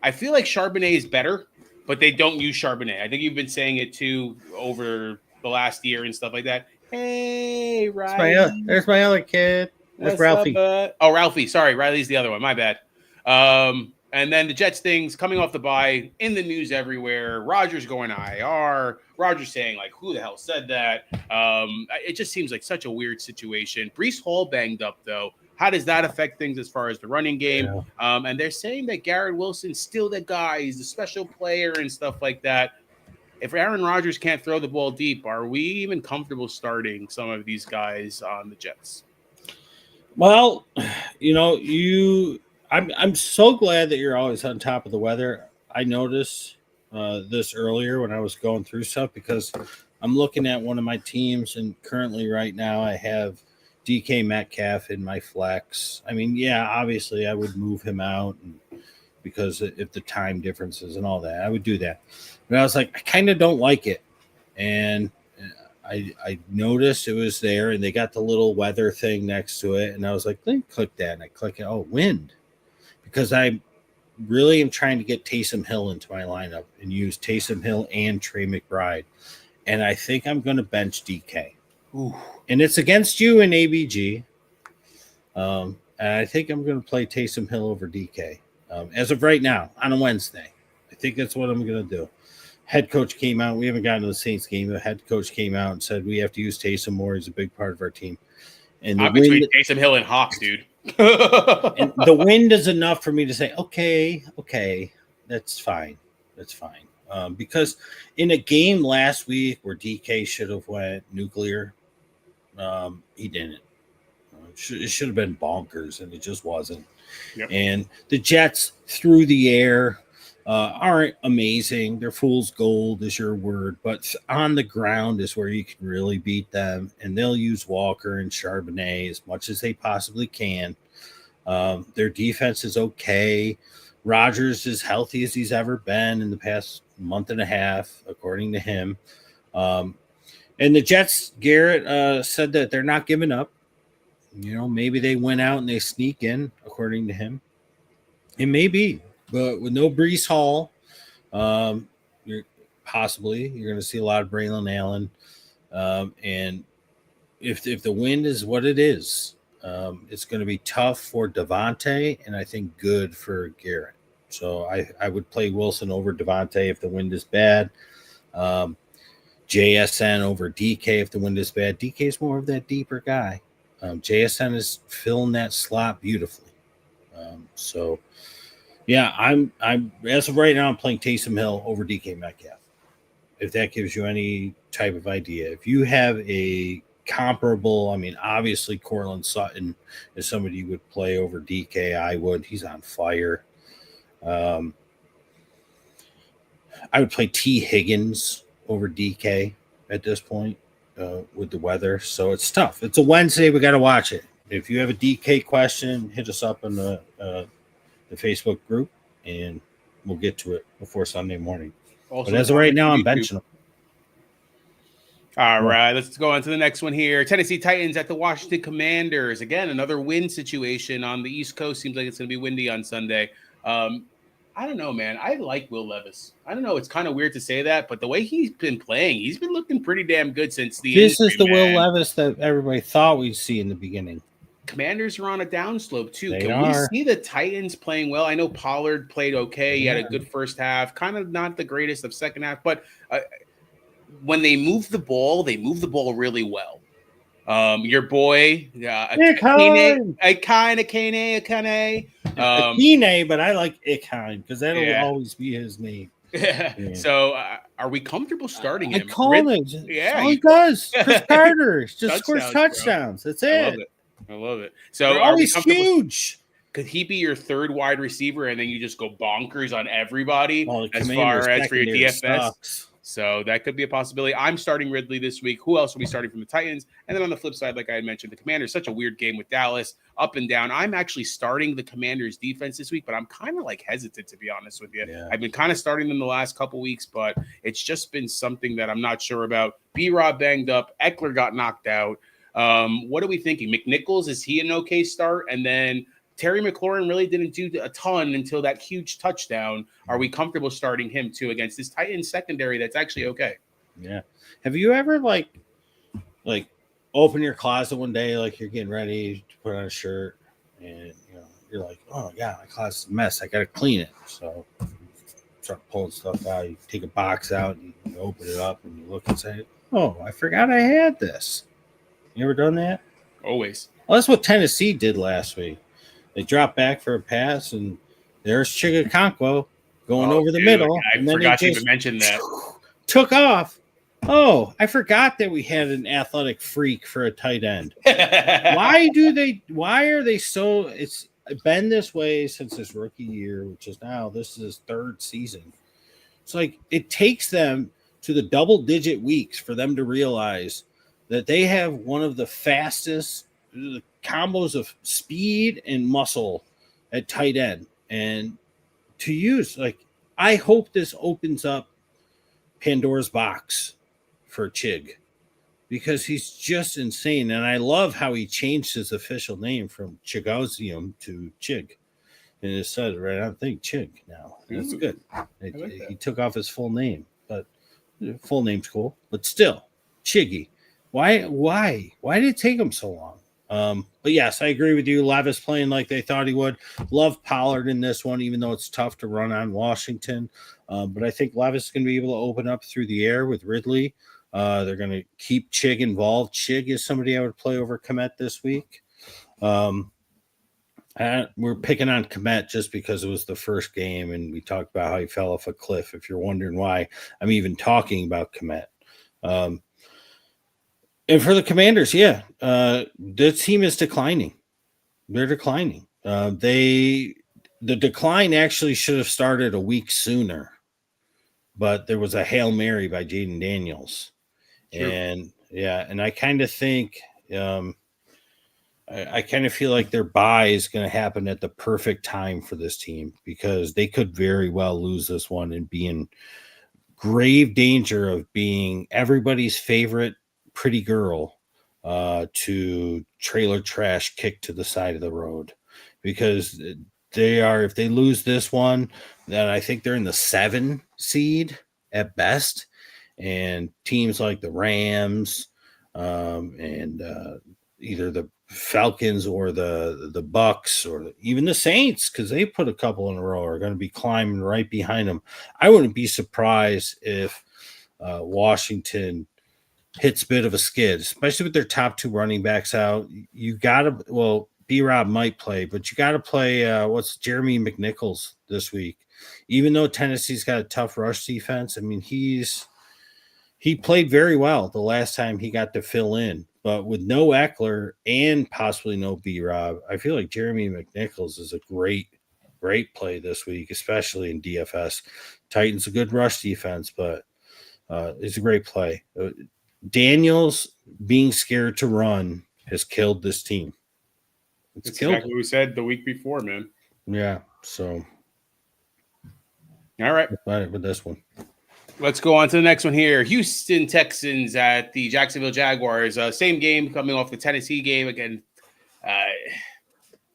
I feel like Charbonnet is better, but they don't use Charbonnet. I think you've been saying it too over the last year and stuff like that. Hey, Riley. There's my other kid. That's Ralphie. Ralphie. Sorry, Riley's the other one. My bad. And then the Jets things coming off the bye in the news everywhere. Rodgers going IR. Rodgers saying, like, who the hell said that? It just seems like such a weird situation. Breece Hall banged up, though. How does that affect things as far as the running game? Yeah. And they're saying that Garrett Wilson's still the guy. He's a special player and stuff like that. If Aaron Rodgers can't throw the ball deep, are we even comfortable starting some of these guys on the Jets? Well, I'm so glad that you're always on top of the weather. I noticed this earlier when I was going through stuff because I'm looking at one of my teams, and currently right now I have DK Metcalf in my flex. I mean, yeah, obviously I would move him out because if the time differences and all that, I would do that. But I was like, I kind of don't like it. And I noticed it was there, and they got the little weather thing next to it. And I was like, let me click that. And I click it. Oh, wind. Because I really am trying to get Taysom Hill into my lineup and use Taysom Hill and Trey McBride. And I think I'm going to bench DK. Ooh. And it's against you in ABG. And I think I'm going to play Taysom Hill over DK as of right now on a Wednesday. I think that's what I'm going to do. Head coach came out. We haven't gotten to the Saints game. The head coach came out and said we have to use Taysom more. He's a big part of our team. And I'm between Taysom Hill and Hawks, dude. And the wind is enough for me to say, okay, that's fine. That's fine. Because in a game last week where DK should have went nuclear, he didn't. It should have been bonkers, and it just wasn't. Yep. And the Jets through the air aren't amazing. They're fool's gold is your word, but on the ground is where you can really beat them, and they'll use Walker and Charbonnet as much as they possibly can. Their defense is okay. Rodgers is healthy as he's ever been in the past month and a half, according to him. And the Jets, Garrett said that they're not giving up. Maybe they went out and they sneak in, according to him. It may be. But with no Breece Hall, you're going to see a lot of Braylon Allen. And if the wind is what it is, it's going to be tough for Devontae, and I think good for Garrett. So I would play Wilson over Devontae if the wind is bad. JSN over DK if the wind is bad. DK is more of that deeper guy. JSN is filling that slot beautifully. So, yeah, I'm as of right now, I'm playing Taysom Hill over DK Metcalf. If that gives you any type of idea, if you have a comparable, I mean, obviously Cortland Sutton is somebody you would play over DK. I would. He's on fire. I would play T. Higgins over DK at this point with the weather. So it's tough. It's a Wednesday. We got to watch it. If you have a DK question, hit us up in the Facebook group, and we'll get to it before Sunday morning. Also, but as of right now, I'm benching him. All right, let's go on to the next one here. Tennessee Titans at the Washington Commanders. Again, another wind situation on the East Coast. Seems like it's going to be windy on Sunday. I don't know, man. I like Will Levis. I don't know. It's kind of weird to say that, but the way he's been playing, he's been looking pretty damn good since the This injury, is the man. Will Levis that everybody thought we'd see in the beginning. Commanders are on a downslope, too. They Can are. we see the Titans playing well? I know Pollard played okay. He had a good first half, kind of not the greatest of second half, but when they move the ball really well. Your boy, Akane, Akine, but I like Ikine because that'll always be his name. Yeah. So, are we comfortable starting him? I call him. Yeah, all he does. Chris Carter just Touchdowns, scores touchdowns. That's it. I love it. So, They're always huge. Could he be your third wide receiver, and then you just go bonkers on everybody as far as for your DFS? Sucks. So that could be a possibility. I'm starting Ridley this week. Who else will be starting from the Titans? And then on the flip side, like I had mentioned, the Commanders, such a weird game with Dallas, up and down. I'm actually starting the Commanders defense this week, but I'm kind of like hesitant, to be honest with you. Yeah. I've been kind of starting them the last couple weeks, but it's just been something that I'm not sure about. B-Rob banged up. Eckler got knocked out. What are we thinking? McNichols, is he an okay start? And then Terry McLaurin really didn't do a ton until that huge touchdown. Are we comfortable starting him too against this Titans secondary that's actually okay? Yeah. Have you ever like open your closet one day, like you're getting ready to put on a shirt, and you're like, oh my god, my closet's a mess. I gotta clean it. So start pulling stuff out. You take a box out and you open it up and you look and say, oh, I forgot I had this. You ever done that? Always. Well, that's what Tennessee did last week. They dropped back for a pass, and there's Chigakonkwo going over the middle. I forgot to even mention that. Took off. Oh, I forgot that we had an athletic freak for a tight end. Why are they so? It's been this way since his rookie year, which is now this is his third season. It's like it takes them to the double-digit weeks for them to realize that they have one of the fastest combos of speed and muscle at tight end, and to use, like, I hope this opens up Pandora's box for Chig, because he's just insane. And I love how he changed his official name from Chigosium to Chig, and it says right on the thing Chig now. That's good. He took off his full name, but full name's cool, but still Chiggy. Why did it take him so long? But yes, I agree with you. Levis playing like they thought he would. Love Pollard in this one, even though it's tough to run on Washington. But I think Levis is going to be able to open up through the air with Ridley. They're going to keep Chig involved. Chig is somebody I would play over Kmet this week. We're picking on Kmet just because it was the first game, and we talked about how he fell off a cliff. If you're wondering why I'm even talking about Kmet. And for the Commanders, the team is declining. They're declining. The decline actually should have started a week sooner, but there was a Hail Mary by Jaden Daniels. Sure. And I kind of think I kind of feel like their bye is going to happen at the perfect time for this team, because they could very well lose this one and be in grave danger of being everybody's favorite pretty girl to trailer trash kicked to the side of the road, because if they lose this one, then I think they're in the 7 seed at best, and teams like the Rams and either the Falcons or the Bucks or even the Saints, because they put a couple in a row, are going to be climbing right behind them. I wouldn't be surprised if Washington hits a bit of a skid, especially with their top two running backs out. You got to, well, B-Rob might play, but you got to play what's Jeremy McNichols this week. Even though Tennessee's got a tough rush defense, I mean, he played very well the last time he got to fill in. But with no Eckler and possibly no B-Rob, I feel like Jeremy McNichols is a great play this week, especially in DFS. Titans a good rush defense, but it's a great play. Daniels being scared to run has killed this team. It's exactly what we said the week before, man. Yeah, so all right with this one. Let's go on to the next one here. Houston Texans at the Jacksonville Jaguars. Same game coming off the Tennessee game. Again,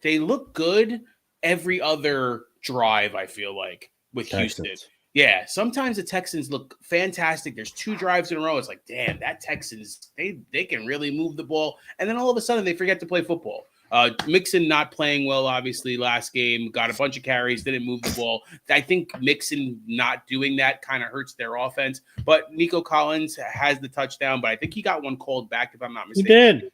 they look good every other drive, I feel like, with Texans. Houston. Yeah, sometimes the Texans look fantastic. There's 2 drives in a row. It's like, damn, that Texans, they can really move the ball. And then all of a sudden they forget to play football. Mixon not playing well, obviously, last game. Got a bunch of carries, didn't move the ball. I think Mixon not doing that kind of hurts their offense. But Nico Collins has the touchdown, but I think he got one called back, if I'm not mistaken.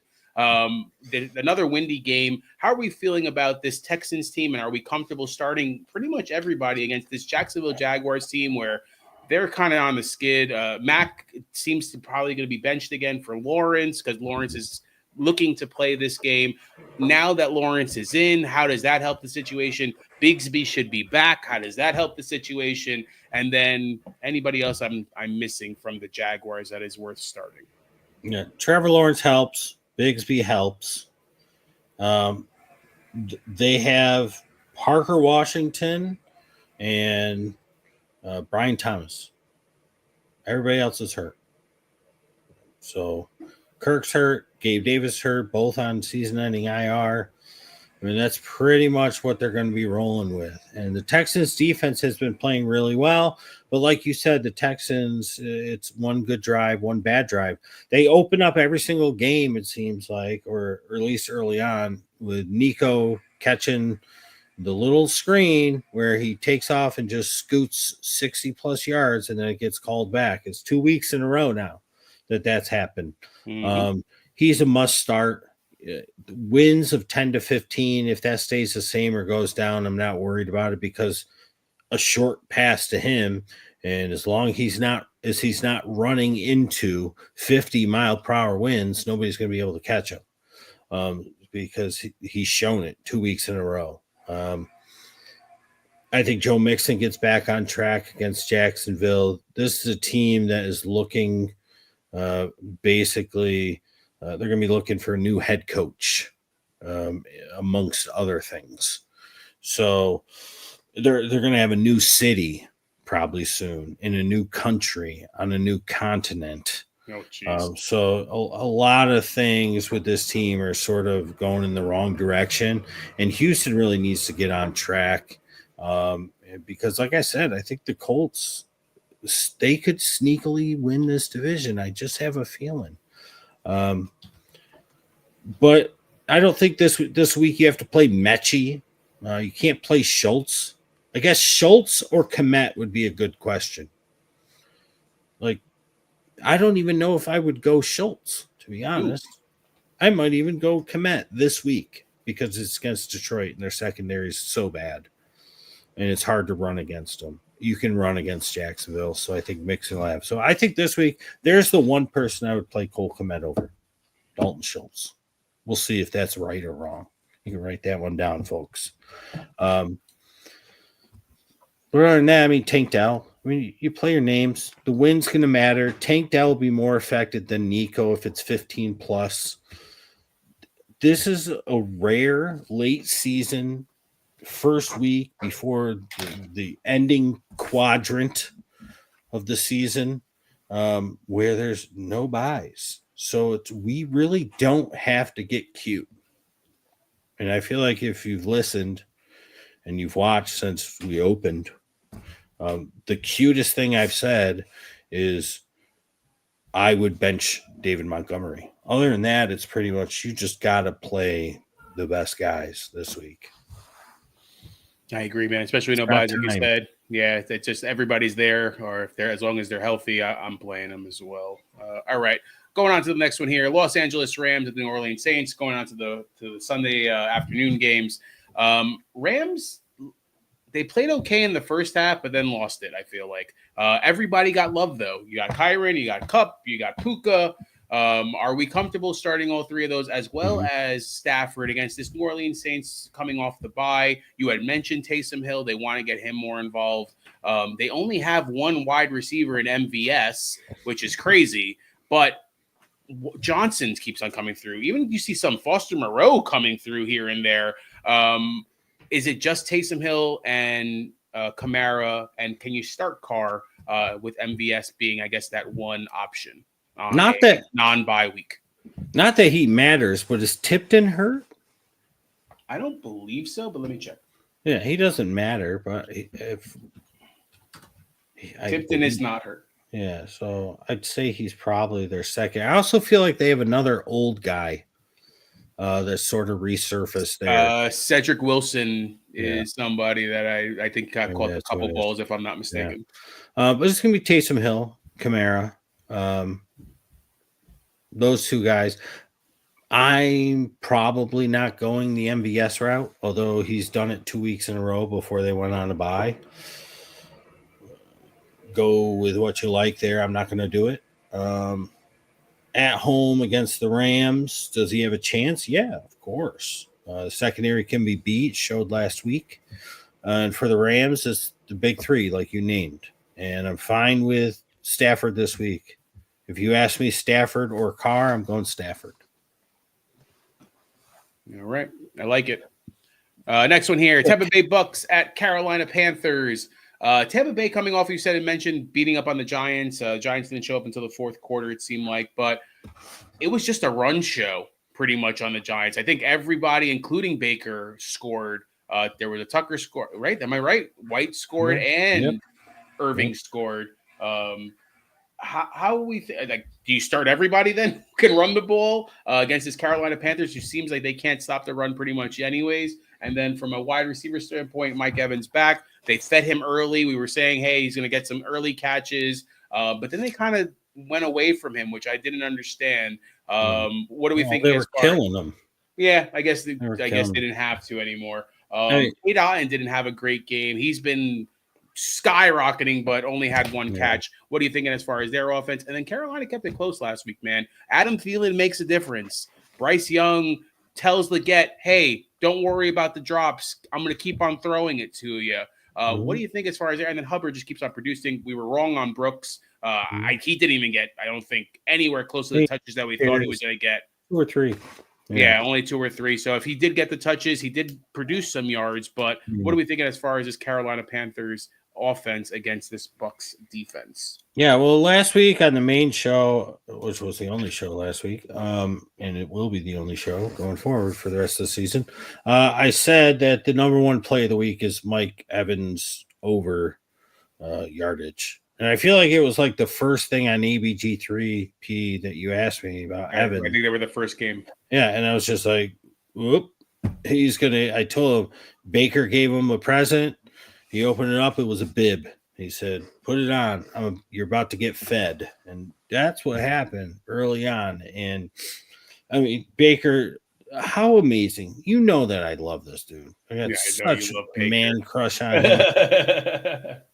He did. Another windy game. How are we feeling about this Texans team, and are we comfortable starting pretty much everybody against this Jacksonville Jaguars team where they're kind of on the skid? Mac seems to probably going to be benched again for Lawrence because Lawrence is looking to play this game. Now that Lawrence is in, how does that help the situation? Bigsby should be back. How does that help the situation? And then anybody else I'm missing from the Jaguars that is worth starting? Yeah, Trevor Lawrence helps. Bigsby helps. They have Parker Washington and Brian Thomas. Everybody else is hurt. So Kirk's hurt, Gabe Davis hurt, both on season-ending IR. I mean, that's pretty much what they're going to be rolling with. And the Texans' defense has been playing really well. But like you said, the Texans, it's one good drive, one bad drive. They open up every single game, it seems like, or at least early on, with Nico catching the little screen where he takes off and just scoots 60-plus yards, and then it gets called back. It's 2 weeks in a row now that's happened. Mm-hmm. He's a must start. Wins of 10 to 15, if that stays the same or goes down, I'm not worried about it because a short pass to him, and as long as he's not running into 50-mile-per-hour winds, nobody's going to be able to catch him because he's shown it 2 weeks in a row. I think Joe Mixon gets back on track against Jacksonville. This is a team that is looking basically they're going to be looking for a new head coach amongst other things. So they're going to have a new city probably soon in a new country on a new continent. Oh, so a lot of things with this team are sort of going in the wrong direction, and Houston really needs to get on track because, like I said, I think the Colts, they could sneakily win this division. I just have a feeling. But I don't think this week you have to play Mechie. You can't play Schultz. I guess Schultz or Kmet would be a good question. Like, I don't even know if I would go Schultz, to be honest. I might even go Kmet this week because it's against Detroit and their secondary is so bad. And it's hard to run against them. You can run against Jacksonville, so I think Mixon will have. So I think this week, there's the one person I would play Cole Kmet over, Dalton Schultz. We'll see if that's right or wrong. You can write that one down, folks. But other than that, I mean, Tank Dell. I mean, you play your names. The win's going to matter. Tank Dell will be more affected than Nico if it's 15+. This is a rare late season first week before the ending quadrant of the season where there's no buys. So we really don't have to get cute. And I feel like if you've listened and you've watched since we opened, the cutest thing I've said is I would bench David Montgomery. Other than that, it's pretty much you just got to play the best guys this week. I agree, man. Especially no buys, like you said. Yeah, it's just everybody's there, or if they're as long as they're healthy, I'm playing them as well. All right, going on to the next one here: Los Angeles Rams and the New Orleans Saints. Going on to the Sunday afternoon games. Rams, they played okay in the first half, but then lost it. I feel like everybody got love though. You got Kyron, you got Kupp, you got Puka. Are we comfortable starting all three of those as well as Stafford against this New Orleans Saints coming off the bye? You had mentioned Taysom Hill. They want to get him more involved. They only have one wide receiver in MVS, which is crazy, but Johnson keeps on coming through. Even you see some Foster Moreau coming through here and there. Is it just Taysom Hill and Kamara? And can you start Carr with MVS being, I guess, that one option? Not that non-bye week. Not that he matters, but is Tipton hurt? I don't believe so, but let me check. Yeah, he doesn't matter, but Tipton is not hurt. Yeah, so I'd say he's probably their second. I also feel like they have another old guy that sort of resurfaced there. Cedric Wilson is somebody that I think got caught a couple balls, if I'm not mistaken. Yeah. But it's going to be Taysom Hill, Kamara. Those two guys. I'm probably not going the MVS route, although he's done it 2 weeks in a row before they went on a bye. Go with what you like there. I'm not going to do it. At home against the Rams, does he have a chance? Yeah, of course. The secondary can be beat, showed last week. And for the Rams, it's the big three, like you named. And I'm fine with Stafford this week. If you ask me Stafford or Carr, I'm going Stafford. All right. I like it. Next one here. Tampa Bay Bucks at Carolina Panthers. Tampa Bay coming off, you said and mentioned, beating up on the Giants. Giants didn't show up until the fourth quarter, it seemed like. But it was just a run show pretty much on the Giants. I think everybody, including Baker, scored. There was a Tucker score, right? Am I right? White scored and Irving scored. How we like? Do you start everybody then who can run the ball against this Carolina Panthers, who seems like they can't stop the run pretty much anyways? And then from a wide receiver standpoint, Mike Evans back. They fed him early. We were saying, hey, he's going to get some early catches, but then they kind of went away from him, which I didn't understand. What do we think? They were killing them. Yeah, I guess they didn't have to anymore. Tate Allen didn't have a great game. He's been skyrocketing, but only had one catch. What are you thinking as far as their offense? And then Carolina kept it close last week, man. Adam Thielen makes a difference. Bryce Young tells Leggett, hey, don't worry about the drops. I'm going to keep on throwing it to you. What do you think as far as there? And then Hubbard just keeps on producing. We were wrong on Brooks. He didn't even get, I don't think, anywhere close to the touches that we thought he was going to get. 2 or 3. Yeah, only 2 or 3. So if he did get the touches, he did produce some yards. But what are we thinking as far as this Carolina Panthers offense against this Bucks defense? Yeah, well, last week on the main show, which was the only show last week, and it will be the only show going forward for the rest of the season, I said that the number one play of the week is Mike Evans over yardage. And I feel like it was like the first thing on ABG3P that you asked me about Evans. I think they were the first game. Yeah, and I was just like, whoop, I told him Baker gave him a present. He opened it up. It was a bib. He said, put it on. You're about to get fed. And that's what happened early on. And, I mean, Baker, how amazing. You know that I love this dude. I got such a man crush on him.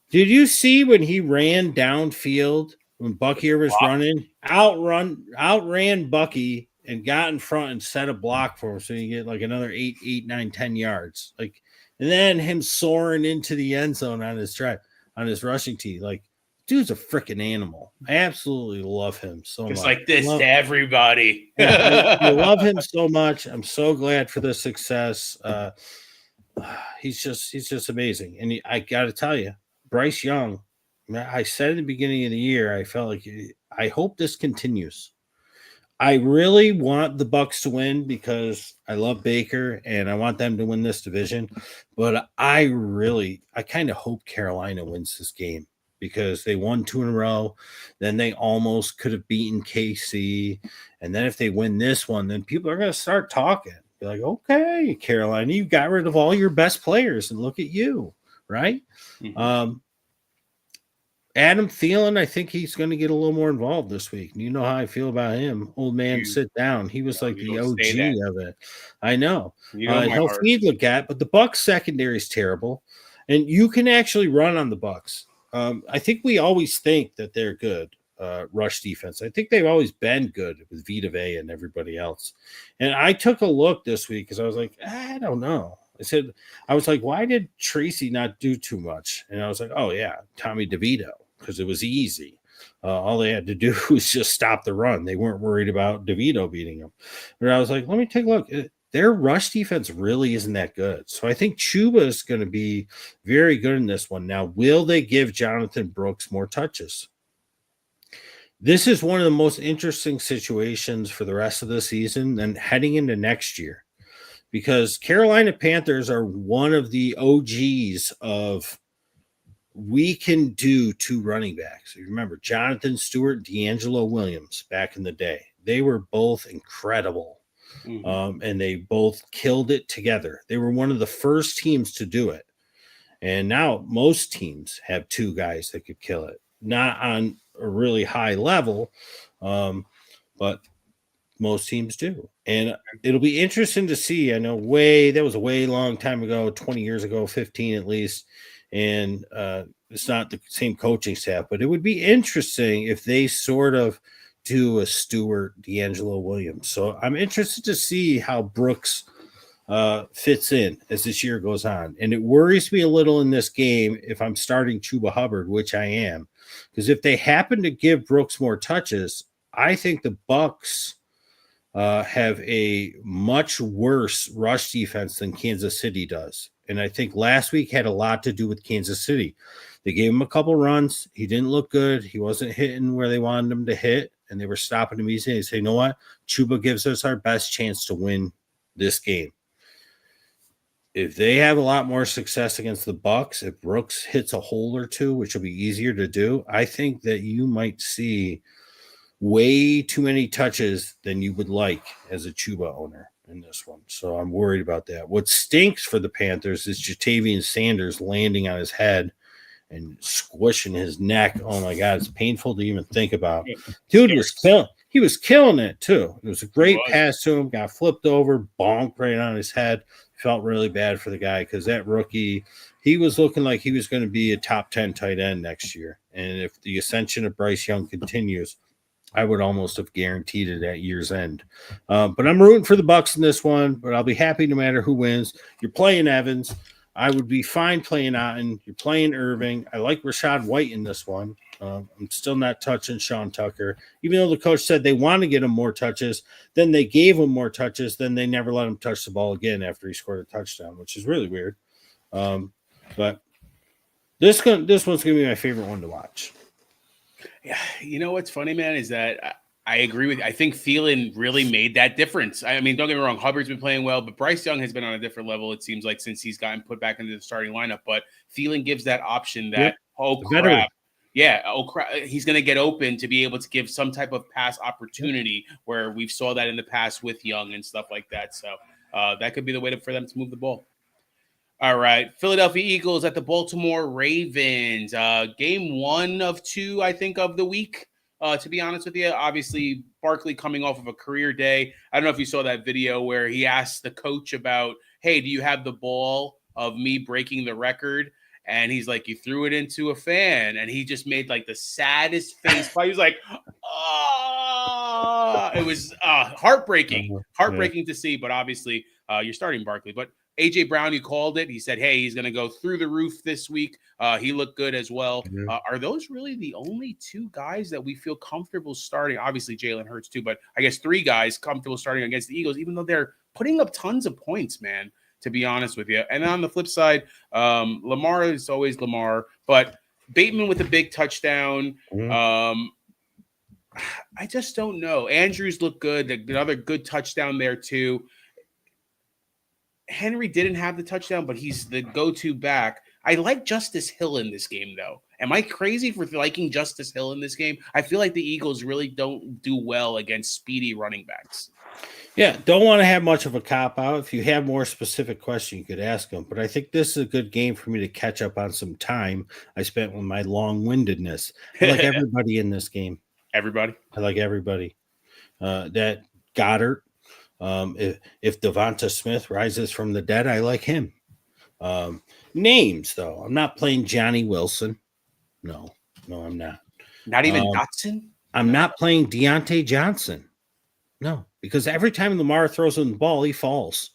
Did you see when he ran downfield when Bucky was running? Outran Bucky and got in front and set a block for him so you get like another 8, 9, 10 yards. Like, and then him soaring into the end zone on his drive, on his rushing tee. Like, dude's a freaking animal. I absolutely love him so much. Just like this to everybody. I love him so much. I'm so glad for the success. He's just amazing. And I got to tell you, Bryce Young, I said in the beginning of the year, I felt like I hope this continues. I really want the Bucks to win because I love Baker and I want them to win this division. But I kind of hope Carolina wins this game because they won 2 in a row. Then they almost could have beaten KC. And then if they win this one, then people are going to start talking. Be like, okay, Carolina, you got rid of all your best players and look at you, right? Mm-hmm. Adam Thielen, I think he's going to get a little more involved this week. You know how I feel about him. Old man, sit down. He was like you the don't say that. OG of it. I know. You know my He'll heart. feed Leggett, but the Bucks secondary is terrible, and you can actually run on the Bucks. I think we always think that they're good rush defense. I think they've always been good with Vita Vea and everybody else. And I took a look this week because I was like, I don't know. I was like, why did Tracy not do too much? And I was like, oh yeah, Tommy DeVito, because it was easy. All they had to do was just stop the run. They weren't worried about DeVito beating them. But I was like, let me take a look. Their rush defense really isn't that good. So I think Chuba is going to be very good in this one. Now, will they give Jonathan Brooks more touches? This is one of the most interesting situations for the rest of the season and heading into next year, because Carolina Panthers are one of the OGs of we can do two running backs. You remember Jonathan Stewart, D'Angelo Williams back in the day. They were both incredible. And they both killed it together. They were one of the first teams to do it. And now most teams have two guys that could kill it. Not on a really high level, but most teams do. And it'll be interesting to see. I know that was a way long time ago, 20 years ago, 15 at least. And it's not the same coaching staff, but it would be interesting if they sort of do a Stewart, D'Angelo Williams. So I'm interested to see how Brooks fits in as this year goes on. And it worries me a little in this game if I'm starting Chuba Hubbard, which I am, because if they happen to give Brooks more touches, I think the Bucks have a much worse rush defense than Kansas City does. And I think last week had a lot to do with Kansas City. They gave him a couple runs. He didn't look good. He wasn't hitting where they wanted him to hit, and they were stopping him easy. They say, you know what? Chuba gives us our best chance to win this game. If they have a lot more success against the Bucks, if Brooks hits a hole or two, which will be easier to do, I think that you might see way too many touches than you would like as a Chuba owner in this one. So I'm worried about that. What stinks for the Panthers is Jatavian Sanders landing on his head and squishing his neck. Oh my God, it's painful to even think about. Dude was killing. He was killing it too. It was a great pass to him. Got flipped over, bonked right on his head. Felt really bad for the guy because that rookie, he was looking like he was going to be a top 10 tight end next year. And if the ascension of Bryce Young continues, I would almost have guaranteed it at year's end. But I'm rooting for the Bucks in this one, but I'll be happy no matter who wins. You're playing Evans. I would be fine playing Otten. You're playing Irving. I like Rachaad White in this one. I'm still not touching Sean Tucker. Even though the coach said they want to get him more touches, then they gave him more touches, then they never let him touch the ball again after he scored a touchdown, which is really weird. But this one's going to be my favorite one to watch. Yeah, you know what's funny, man, is that I agree with you. I think Thielen really made that difference. I mean, don't get me wrong, Hubbard's been playing well, but Bryce Young has been on a different level, it seems like, since he's gotten put back into the starting lineup. But Thielen gives that option that, he's going to get open to be able to give some type of pass opportunity where we've saw that in the past with Young and stuff like that. So that could be the way for them to move the ball. All right, Philadelphia Eagles at the Baltimore Ravens. Game 1 of 2, I think, of the week, to be honest with you. Obviously, Barkley coming off of a career day. I don't know if you saw that video where he asked the coach about, hey, do you have the ball of me breaking the record? And he's like, you threw it into a fan. And he just made like the saddest face. He was like, oh, it was heartbreaking to see. But obviously, you're starting Barkley. But A.J. Brown, you called it. He said, hey, he's going to go through the roof this week. He looked good as well. Are those really the only 2 guys that we feel comfortable starting? Obviously, Jalen Hurts too, but I guess 3 guys comfortable starting against the Eagles, even though they're putting up tons of points, man, to be honest with you. And on the flip side, Lamar is always Lamar, but Bateman with a big touchdown. I just don't know. Andrews looked good. Another good touchdown there too. Henry didn't have the touchdown, but he's the go-to back. I like Justice Hill in this game, though. Am I crazy for liking Justice Hill in this game? I feel like the Eagles really don't do well against speedy running backs. Yeah, don't want to have much of a cop out. If you have more specific question, you could ask them. But I think this is a good game for me to catch up on some time I spent with my long-windedness. I like everybody in this game. Everybody? I like everybody. That Goddard. If Devonta Smith rises from the dead, I like him. Names, though. I'm not playing Johnny Wilson. No, I'm not. Not even Dotson? I'm not playing Deontay Johnson. No, because every time Lamar throws him the ball, he falls,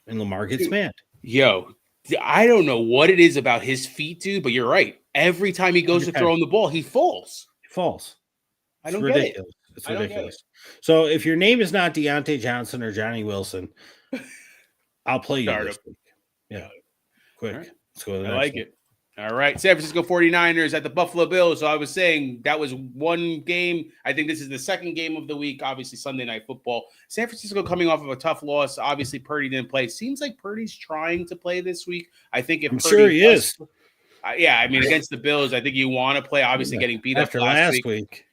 and Lamar gets mad. Yo, I don't know what it is about his feet, dude, but you're right. Every time he goes to throw him the ball, he falls. He falls. I don't get it. It's ridiculous. So if your name is not Deontay Johnson or Johnny Wilson, I'll play you this week. Yeah, quick. Right. Let's go to the I next like one. it. All right. San Francisco 49ers at the Buffalo Bills. So I was saying that was one game. I think this is the second game of the week. Obviously, Sunday Night Football. San Francisco coming off of a tough loss. Obviously, Purdy didn't play. Seems like Purdy's trying to play this week. I think if I'm Purdy sure he is. Yeah, I mean, against the Bills, I think you want to play. Obviously, getting beat After up last week.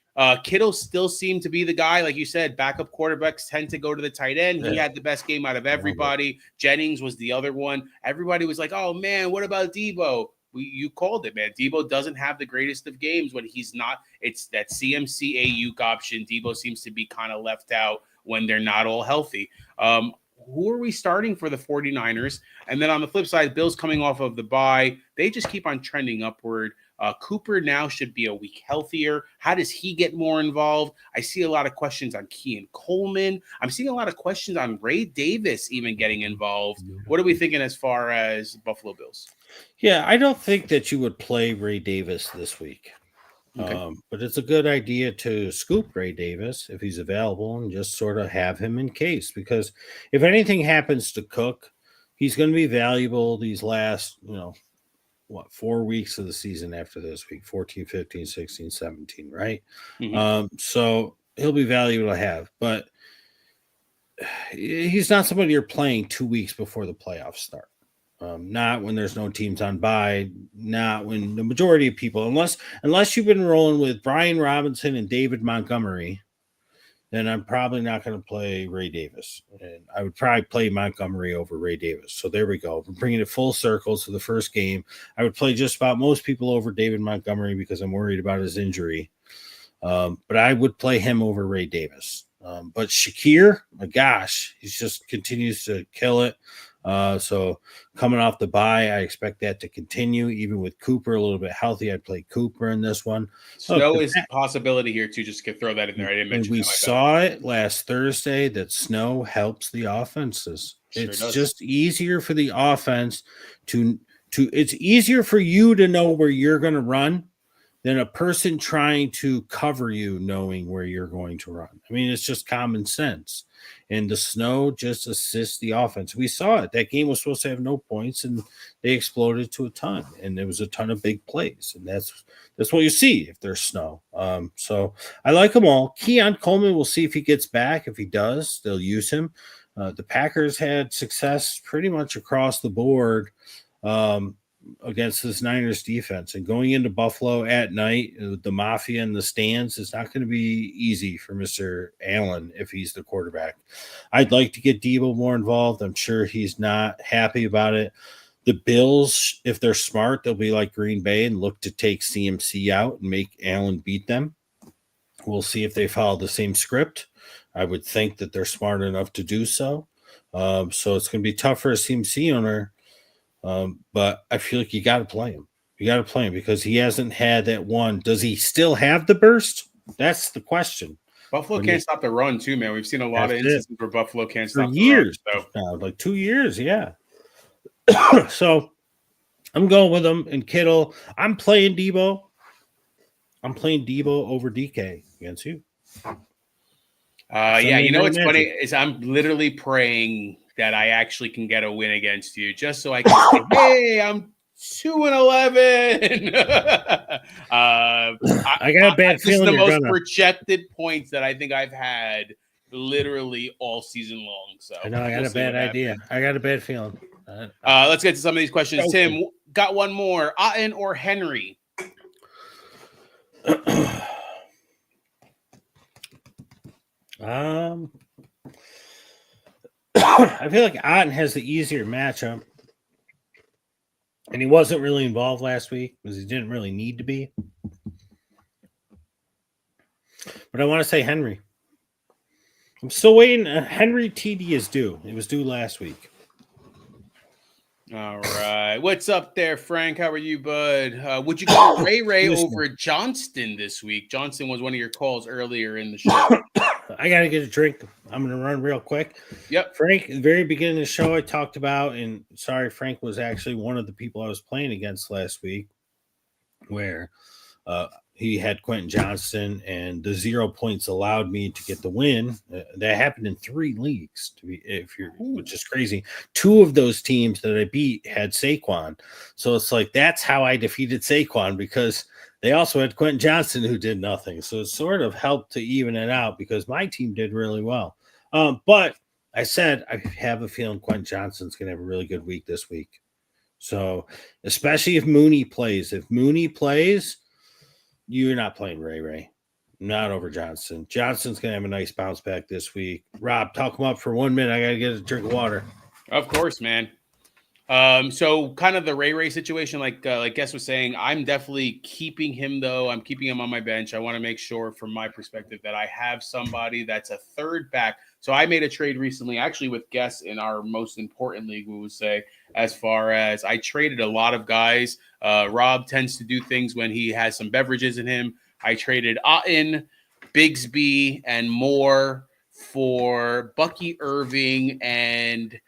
Kittle still seemed to be the guy. Like you said, backup quarterbacks tend to go to the tight end. He had the best game out of everybody. Jennings was the other one. Everybody was like, oh, man, what about Debo? You called it, man. Debo doesn't have the greatest of games when he's not. It's that CMC Ayuk option. Debo seems to be kind of left out when they're not all healthy. Who are we starting for the 49ers? And then on the flip side, Bills coming off of the bye. They just keep on trending upward. Cooper now should be a week healthier. How does he get more involved? I see a lot of questions on Keon Coleman. I'm seeing a lot of questions on Ray Davis even getting involved. What are we thinking as far as Buffalo Bills? Yeah, I don't think that you would play Ray Davis this week. Okay. But it's a good idea to scoop Ray Davis if he's available and just sort of have him in case. Because if anything happens to Cook, he's going to be valuable these last, 4 weeks of the season after this week, 14, 15, 16, 17, right? Mm-hmm. So he'll be valuable to have, but he's not somebody you're playing 2 weeks before the playoffs start. Not when there's no teams on bye, not when the majority of people, unless you've been rolling with Brian Robinson and David Montgomery, then I'm probably not going to play Ray Davis. And I would probably play Montgomery over Ray Davis. So there we go. We're bringing it full circle to the first game. I would play just about most people over David Montgomery because I'm worried about his injury. But I would play him over Ray Davis. But Shakir, my gosh, he just continues to kill it. So coming off the bye, I expect that to continue. Even with Cooper a little bit healthy, I'd play Cooper in this one. Snow is a possibility here too. Just to throw that in there. I didn't mention. We saw it last Thursday that snow helps the offenses. It's just easier for the offense to. It's easier for you to know where you're going to run than a person trying to cover you knowing where you're going to run. I mean, it's just common sense. And the snow just assists the offense. We saw it. That game was supposed to have no points, and they exploded to a ton. And there was a ton of big plays. And that's what you see if there's snow. So I like them all. Keon Coleman, we'll see if he gets back. If he does, they'll use him. The Packers had success pretty much across the board against this Niners defense, and going into Buffalo at night, the Mafia in the stands is not going to be easy for Mr. Allen if he's the quarterback. I'd like to get Debo more involved. I'm sure he's not happy about it. The Bills, if they're smart, they'll be like Green Bay and look to take CMC out and make Allen beat them. We'll see if they follow the same script. I would think that they're smart enough to do so. So it's going to be tough for a CMC owner. But I feel like you got to play him. You got to play him because he hasn't had that one. Does he still have the burst? That's the question. Buffalo can't stop the run too, man. We've seen a lot of instances where Buffalo can't stop for years. The run, like 2 years, yeah. So I'm going with him and Kittle. I'm playing Debo. I'm playing Debo over DK against you. Yeah, you know what's funny is I'm literally praying that I actually can get a win against you, just so I can say, "Hey, I'm 2-11." I got a bad feeling. This is the most projected points that I think I've had literally all season long. So I know I got a bad idea. I got a bad feeling. Let's get to some of these questions. Tim got one more. Otten or Henry? Um, I feel like Otten has the easier matchup, and he wasn't really involved last week because he didn't really need to be. But I want to say Henry. I'm still waiting. Henry TD is due. It was due last week. All right. What's up there, Frank? How are you, bud? Would you go Ray over Johnston this week? Johnston was one of your calls earlier in the show. I got to get a drink. I'm going to run real quick. Yep. Frank, at the very beginning of the show, I talked about, and sorry, Frank was actually one of the people I was playing against last week, where he had Quentin Johnston, and the 0 points allowed me to get the win. That happened in 3 leagues, which is crazy. 2 of those teams that I beat had Saquon, so it's like that's how I defeated Saquon, because they also had Quentin Johnston who did nothing. So it sort of helped to even it out because my team did really well. But I said I have a feeling Quentin Johnston's going to have a really good week this week. So especially if Mooney plays. If Mooney plays, you're not playing Ray. Not over Johnston. Johnston's going to have a nice bounce back this week. Rob, talk him up for 1 minute. I got to get a drink of water. Of course, man. So kind of the Ray situation, like Guess was saying, I'm definitely keeping him, though. I'm keeping him on my bench. I want to make sure from my perspective that I have somebody that's a third back. So I made a trade recently, actually with Guess in our most important league, we would say, as far as I traded a lot of guys. Rob tends to do things when he has some beverages in him. I traded Otten, Bigsby, and Moore for Bucky Irving and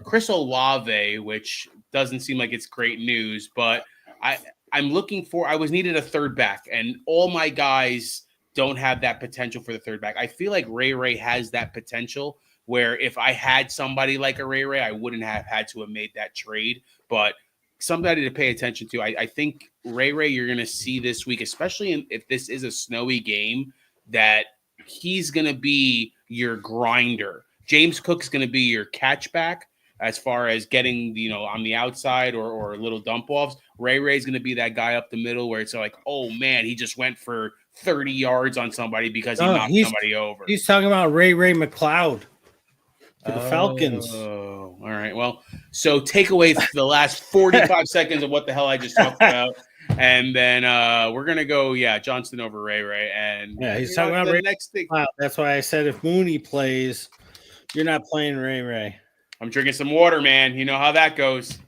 Chris Olave, which doesn't seem like it's great news, but I'm looking for, I was needed a third back, and all my guys don't have that potential for the third back. I feel like Ray has that potential where if I had somebody like a Ray, I wouldn't have had to have made that trade, but somebody to pay attention to. I think Ray, you're going to see this week, especially if this is a snowy game, that he's going to be your grinder. James Cook's going to be your catchback as far as getting, on the outside or little dump offs. Ray's going to be that guy up the middle where it's like, oh man, he just went for 30 yards on somebody because he knocked somebody over. He's talking about Ray McLeod for the Falcons. Oh, all right. Well, so take away the last 45 seconds of what the hell I just talked about. And then we're going to go, Johnston over Ray. And he's talking about Ray next thing. Wow, that's why I said if Mooney plays, you're not playing Ray. I'm drinking some water, man. You know how that goes.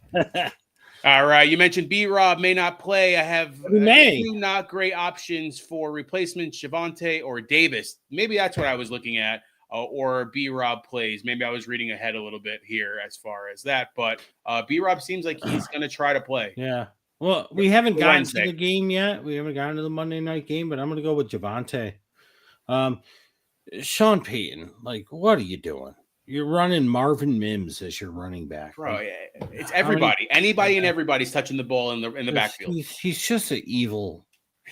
All right. You mentioned B-Rob may not play. I have 2 not great options for replacement, Javonte or Davis. Maybe that's what I was looking at. Or B-Rob plays. Maybe I was reading ahead a little bit here as far as that. But B-Rob seems like he's going to try to play. Yeah. Well, we haven't gotten to the game yet. We haven't gotten to the Monday night game, but I'm going to go with Javonte. Sean Payton, what are you doing? You're running Marvin Mims as your running back. Bro, it's everybody. Anybody and everybody's touching the ball in the backfield. He's just an evil,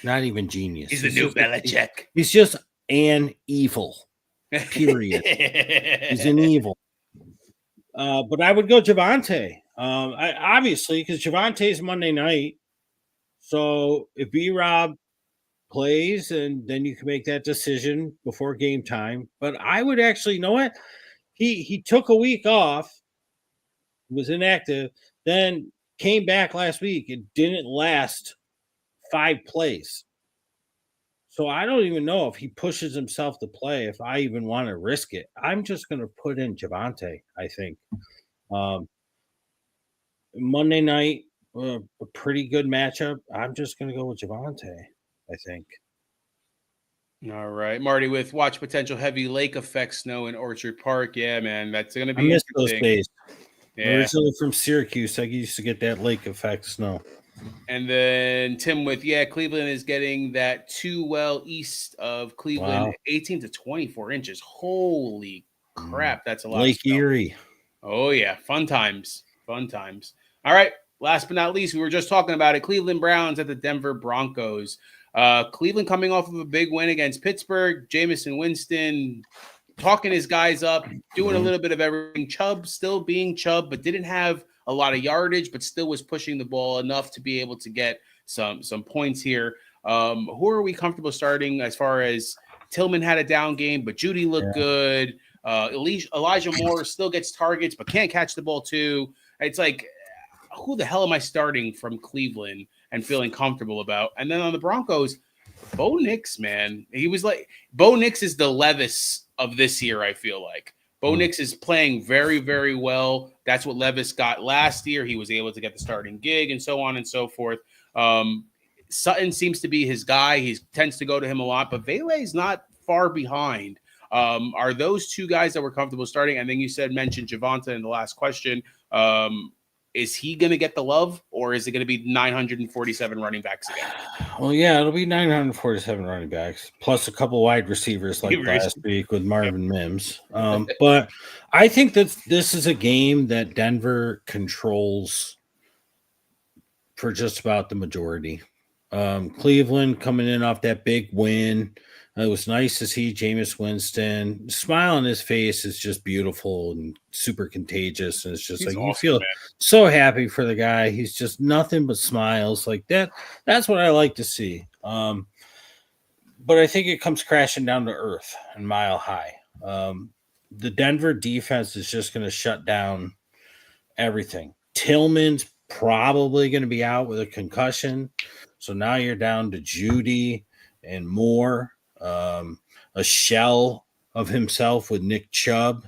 not even genius. He's the new Belichick. He's just an evil, period. He's an evil. But I would go Javonte. Obviously, because Javonte's Monday night. So if B-Rob plays, and then you can make that decision before game time. But I would actually, you know what? He took a week off, was inactive, then came back last week. It didn't last 5 plays. So I don't even know if he pushes himself to play, if I even want to risk it. I'm just going to put in Javonte, I think. Monday night, a pretty good matchup. I'm just going to go with Javonte, I think. All right, Marty, with watch potential heavy lake effect snow in Orchard Park. Yeah, man, that's going to be I miss those days. Yeah. Originally from Syracuse, I used to get that lake effect snow. And then Tim with, Cleveland is getting that 2 well east of Cleveland, 18 to 24 inches. Holy crap, that's a lot. Lake of snow. Erie. Oh, yeah, fun times. All right, last but not least, we were just talking about it. Cleveland Browns at the Denver Broncos. Cleveland coming off of a big win against Pittsburgh. Jameson Winston talking his guys up, doing a little bit of everything. Chubb still being Chubb, but didn't have a lot of yardage, but still was pushing the ball enough to be able to get some points here. Who are we comfortable starting as far as Tillman had a down game, but Judy looked good. Elijah Moore still gets targets, but can't catch the ball too. It's like, who the hell am I starting from Cleveland and feeling comfortable about? And then on the Broncos, Bo Nix, man, he was like, Bo Nix is the Levis of this year, I feel like. Bo Nix is playing very, very well. That's what Levis got last year. He was able to get the starting gig and so on and so forth. Sutton seems to be his guy. He tends to go to him a lot, but Vele is not far behind. Are those two guys that were comfortable starting? And then you mentioned Javonte in the last question. Is he going to get the love, or is it going to be 947 running backs again? Well, yeah, it'll be 947 running backs plus a couple wide receivers like last week with Marvin Mims. But I think that this is a game that Denver controls for just about the majority. Cleveland coming in off that big win. It was nice to see Jameis Winston. Smile on his face is just beautiful and super contagious. And it's just like, awesome, you feel so happy for the guy. He's just nothing but smiles like that. That's what I like to see. But I think it comes crashing down to earth and mile high. The Denver defense is just going to shut down everything. Tillman's probably going to be out with a concussion. So now you're down to Judy and Moore. A shell of himself with Nick Chubb.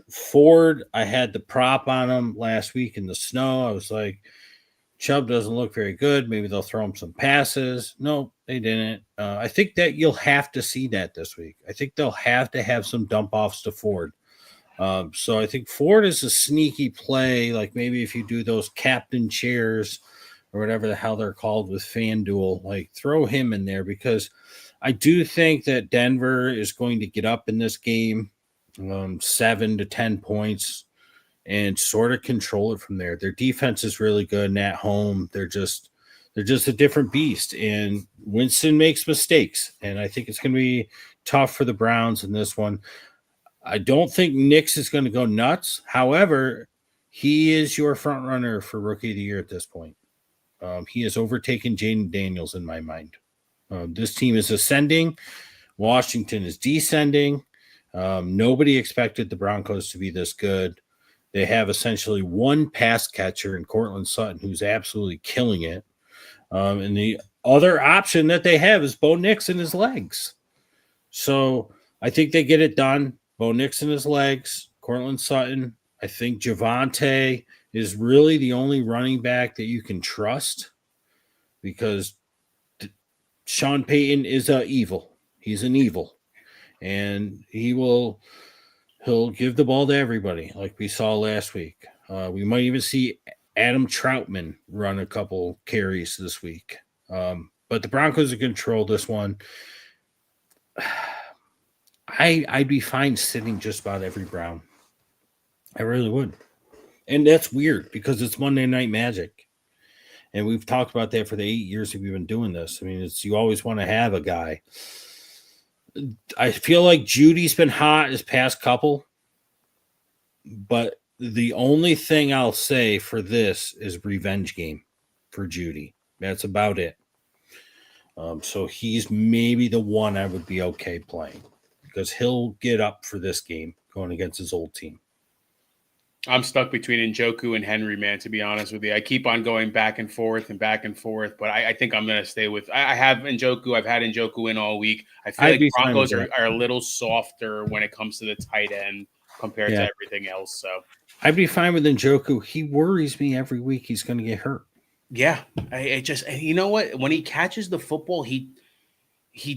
Ford, I had the prop on him last week in the snow. I was like, Chubb doesn't look very good. Maybe they'll throw him some passes. No, they didn't. I think that you'll have to see that this week. I think they'll have to have some dump offs to Ford. So I think Ford is a sneaky play. Like maybe if you do those captain chairs or whatever the hell they're called with FanDuel, like throw him in there because I do think that Denver is going to get up in this game 7 to 10 points and sort of control it from there. Their defense is really good, and at home they're just a different beast. And Winston makes mistakes, and I think it's going to be tough for the Browns in this one. I don't think Nix is going to go nuts. However, he is your front runner for Rookie of the Year at this point. He has overtaken Jaden Daniels in my mind. This team is ascending. Washington is descending. Nobody expected the Broncos to be this good. They have essentially one pass catcher in Cortland Sutton who's absolutely killing it. And the other option that they have is Bo Nix and his legs. So I think they get it done. Bo Nix and his legs, Cortland Sutton. I think Javonte is really the only running back that you can trust because Sean Payton is evil. He's an evil. And he'll give the ball to everybody like we saw last week. We might even see Adam Troutman run a couple carries this week. But the Broncos are control this one. I'd be fine sitting just about every Brown. I really would. And that's weird because it's Monday Night Magic. And we've talked about that for the 8 years that we've been doing this. I mean, you always want to have a guy. I feel like Judy's been hot his past couple. But the only thing I'll say for this is revenge game for Judy. That's about it. So he's maybe the one I would be okay playing because he'll get up for this game going against his old team. I'm stuck between Njoku and Henry, man, to be honest with you. I keep on going back and forth, but I think I'm going to stay with – I have Njoku. I've had Njoku in all week. I feel like Broncos are a little softer when it comes to the tight end compared to everything else. So I'd be fine with Njoku. He worries me every week he's going to get hurt. Yeah. You know what? When he catches the football, he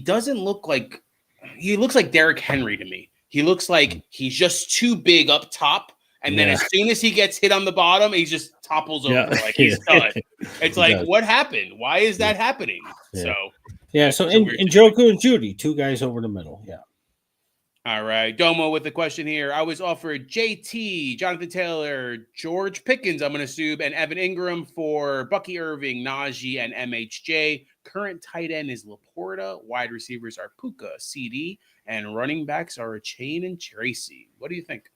doesn't look like – he looks like Derrick Henry to me. He looks like he's just too big up top. And then as soon as he gets hit on the bottom, he just topples over like he's done. It's like, what happened? Why is that happening? So Njoku and Judy, two guys over the middle. Yeah. All right. Domo with the question here. I was offered JT, Jonathan Taylor, George Pickens, I'm going to assume, and Evan Ingram for Bucky Irving, Najee, and MHJ. Current tight end is Laporta. Wide receivers are Puka, CD, and running backs are Chain and Tracy. What do you think?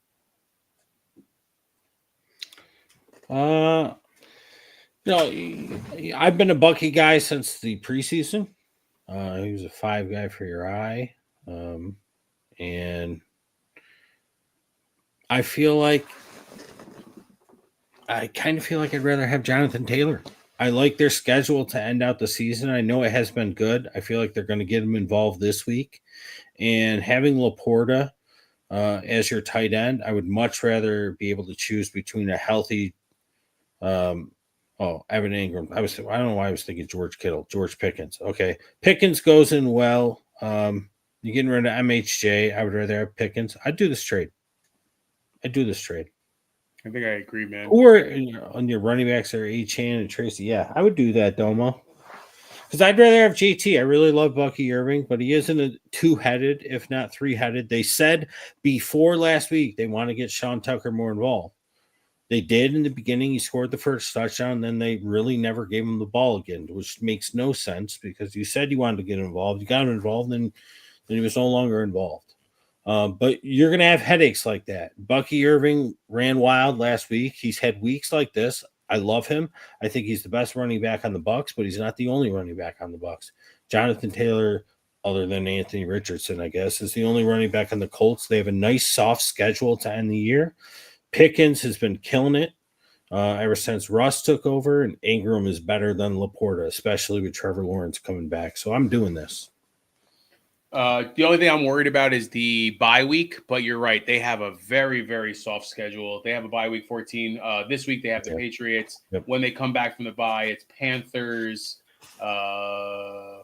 I've been a Bucky guy since the preseason. He was a 5 guy for your eye. And I kind of feel like I'd rather have Jonathan Taylor. I like their schedule to end out the season. I know it has been good. I feel like they're going to get him involved this week. And having Laporta as your tight end, I would much rather be able to choose between a healthy Evan Ingram. I don't know why I was thinking George Pickens. Okay. Pickens goes in well. You're getting rid of MHJ. I would rather have Pickens. I'd do this trade. I think I agree, man. Who are on your running backs are Achane and Tracy? Yeah, I would do that, Domo. Because I'd rather have JT. I really love Bucky Irving, but he isn't a two-headed, if not three-headed. They said before last week they want to get Sean Tucker more involved. They did in the beginning. He scored the first touchdown. Then they really never gave him the ball again, which makes no sense because you said you wanted to get involved. You got him involved, and then he was no longer involved. But you're going to have headaches like that. Bucky Irving ran wild last week. He's had weeks like this. I love him. I think he's the best running back on the Bucs, but he's not the only running back on the Bucs. Jonathan Taylor, other than Anthony Richardson, I guess, is the only running back on the Colts. They have a nice soft schedule to end the year. Pickens has been killing it ever since Russ took over, and Ingram is better than Laporta, especially with Trevor Lawrence coming back. So I'm doing this. The only thing I'm worried about is the bye week, but you're right. They have a very, very soft schedule. They have a bye week 14. This week they have the Patriots. Yep. When they come back from the bye, it's Panthers. Right,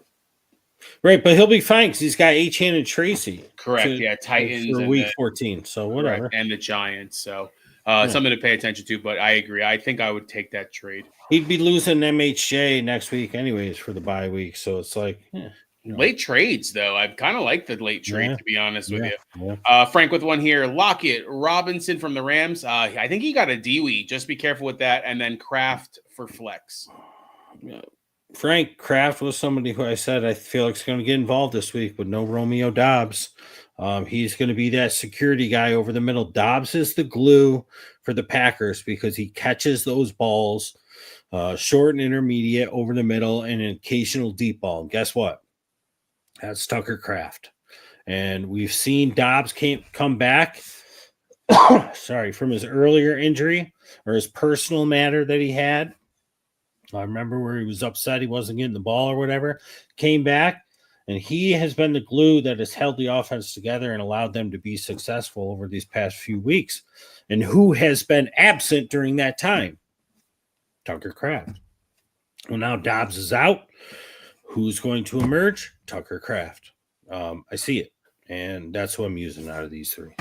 but he'll be fine because he's got Achane and Tracy. Correct. Titans for week 14. So whatever. Right, and the Giants. So something to pay attention to, but I agree. I think I would take that trade. He'd be losing MHJ next week anyways for the bye week. So it's like, late trades, though. I kind of like the late trade, to be honest with you. Yeah. Frank with one here. Lockett, Robinson from the Rams. I think he got a Dewey. Just be careful with that. And then Kraft for flex. Frank Kraft was somebody who I said I feel like is going to get involved this week with no Romeo Dobbs. He's going to be that security guy over the middle. Dobbs is the glue for the Packers because he catches those balls short and intermediate over the middle and an occasional deep ball. And guess what? That's Tucker Kraft. And we've seen Dobbs come back from his earlier injury or his personal matter that he had. I remember where he was upset he wasn't getting the ball or whatever, came back, and he has been the glue that has held the offense together and allowed them to be successful over these past few weeks. And who has been absent during that time? Tucker Kraft. Well, now Dobbs is out. Who's going to emerge? Tucker Kraft. I see it, and that's who I'm using out of these three.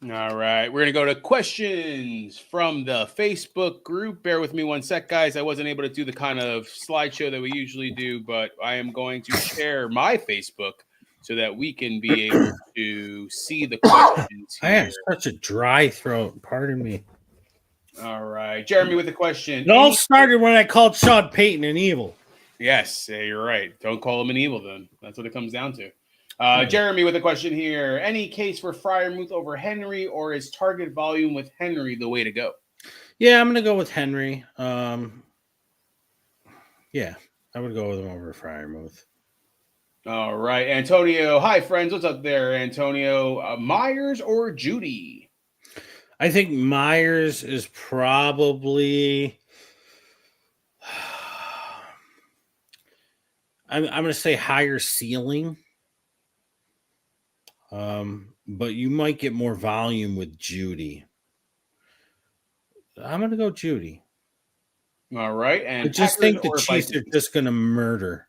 All right. We're going to go to questions from the Facebook group. Bear with me one sec, guys. I wasn't able to do the kind of slideshow that we usually do, but I am going to share my Facebook so that we can be able to see the questions here. I have such a dry throat. Pardon me. All right. Jeremy with a question. It all started when I called Sean Payton an evil. Yes, you're right. Don't call him an evil then. That's what it comes down to. Jeremy with a question here. Any case for Freiermuth over Henry, or is target volume with Henry the way to go? Yeah, I'm going to go with Henry. Yeah, I would go with him over Freiermuth. All right. Antonio. Hi, friends. What's up there, Antonio? Myers or Judy? I think Myers is probably... I'm going to say higher ceiling. But you might get more volume with Judy. I'm going to go Judy. All right. And I just think the Chiefs are just going to murder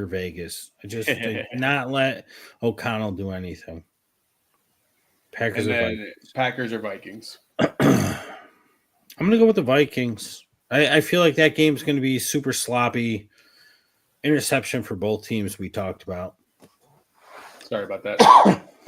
Vegas. I just not let O'Connell do anything. Packers or Vikings. I'm going to go with the Vikings. I feel like that game's going to be super sloppy. Interception for both teams we talked about. Sorry about that.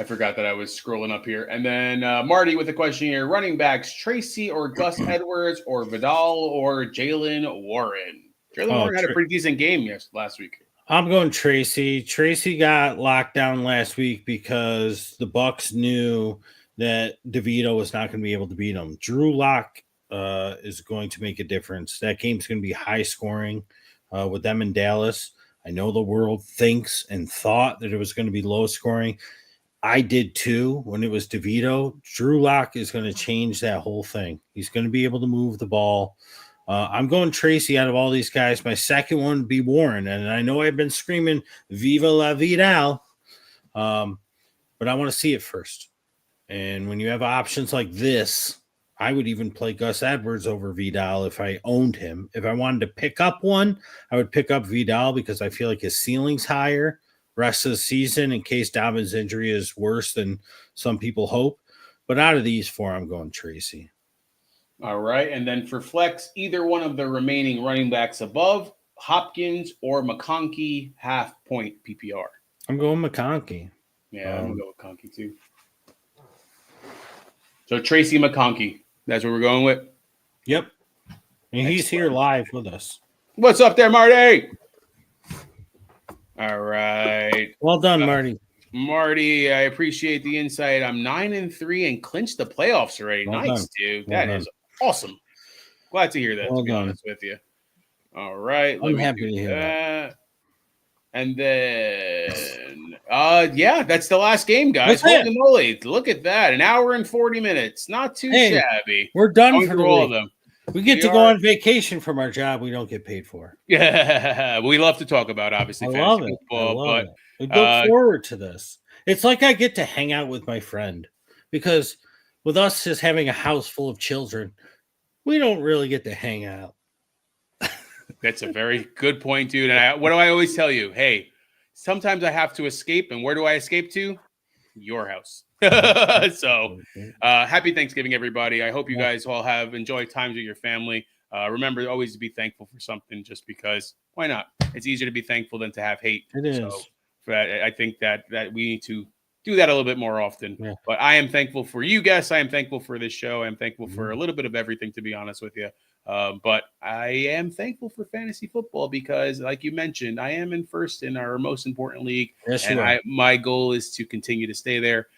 I forgot that I was scrolling up here. And then Marty with a question here. Running backs, Tracy or Gus Edwards or Vidal or Jaylen Warren? Jaylen Warren had a pretty decent game last week. I'm going Tracy. Tracy got locked down last week because the Bucs knew that DeVito was not going to be able to beat him. Drew Lock is going to make a difference. That game's going to be high scoring with them in Dallas. I know the world thinks and thought that it was going to be low scoring. I did too when it was DeVito. Drew Lock is going to change that whole thing. He's going to be able to move the ball. I'm going Tracy out of all these guys. My second one would be Warren. And I know I've been screaming Viva la Vidal, but I want to see it first. And when you have options like this, I would even play Gus Edwards over Vidal if I owned him. If I wanted to pick up one, I would pick up Vidal because I feel like his ceiling's higher rest of the season in case Dobbins' injury is worse than some people hope. But out of these four, I'm going Tracy. All right. And then for flex, either one of the remaining running backs above, Hopkins or McConkey, half-point PPR. I'm going McConkey. Yeah, I'm going to go with McConkey too. So Tracy McConkey, that's what we're going with? Yep. And he's here live with us. What's up there, Marty? All right. Well done, Marty. Marty, I appreciate the insight. I'm 9-3 and clinched the playoffs already. Well nice, done. dude. Well That done. is awesome. Glad to hear that, Well to be done. honest with you. All right. I'm happy to hear that. And then, yeah, that's the last game, guys. That's it. Holy moly. Look at that. An hour and 40 minutes. Not too Hey, shabby. We're done Going for through the all of week. them. We get We to go are- on vacation from our job we don't get paid for. Yeah, we love to talk about, obviously, I fantasy love it. football, but I look forward to this. It's like I get to hang out with my friend because with us just having a house full of children, we don't really get to hang out. that's a very good point, dude. And what do I always tell you? Hey, sometimes I have to escape. And where do I escape to? Your house. So happy Thanksgiving, everybody. I hope you guys all have enjoyed times with your family. Remember always to be thankful for something just because why not? It's easier to be thankful than to have hate. It is. So I think that we need to do that a little bit more often. Yeah. But I am thankful for you guys. I am thankful for this show. I'm thankful Mm-hmm. for a little bit of everything, to be honest with you. But I am thankful for fantasy football because, like you mentioned, I am in first in our most important league. Yes, And you are. my goal is to continue to stay there.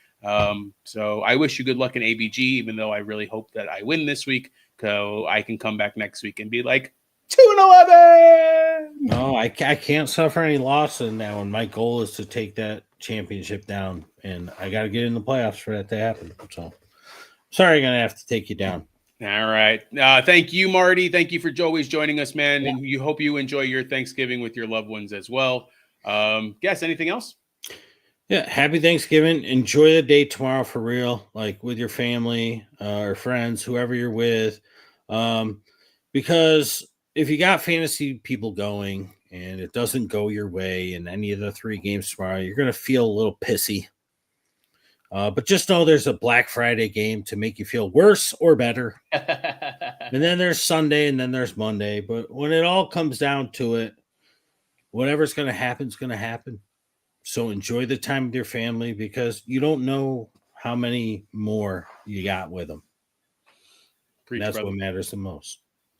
So I wish you good luck in ABG, even though I really hope that I win this week, so I can come back next week and be like 2-11. No, I can't suffer any loss in that one. My goal is to take that championship down, and I got to get in the playoffs for that to happen. So, sorry, I'm going to have to take you down. All right. Thank you, Marty. Thank you for always joining us, man. And you hope you enjoy your Thanksgiving with your loved ones as well. Guess anything else? Yeah, happy Thanksgiving. Enjoy the day tomorrow for real, like with your family or friends, whoever you're with. Because if you got fantasy people going and it doesn't go your way in any of the 3 games tomorrow, you're going to feel a little pissy. But just know there's a Black Friday game to make you feel worse or better. And then there's Sunday and then there's Monday. But when it all comes down to it, whatever's going to happen is going to happen. So enjoy the time with your family because you don't know how many more you got with them. Preach, That's brother. what matters the most.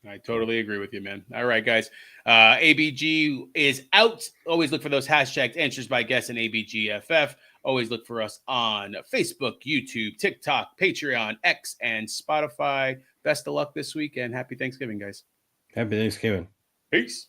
I totally agree with you, man. All right, guys. ABG is out. Always look for those hashtags, Answers by Guess and ABGFF. Always look for us on Facebook, YouTube, TikTok, Patreon, X, and Spotify. Best of luck this week and happy Thanksgiving, guys. Happy Thanksgiving. Peace.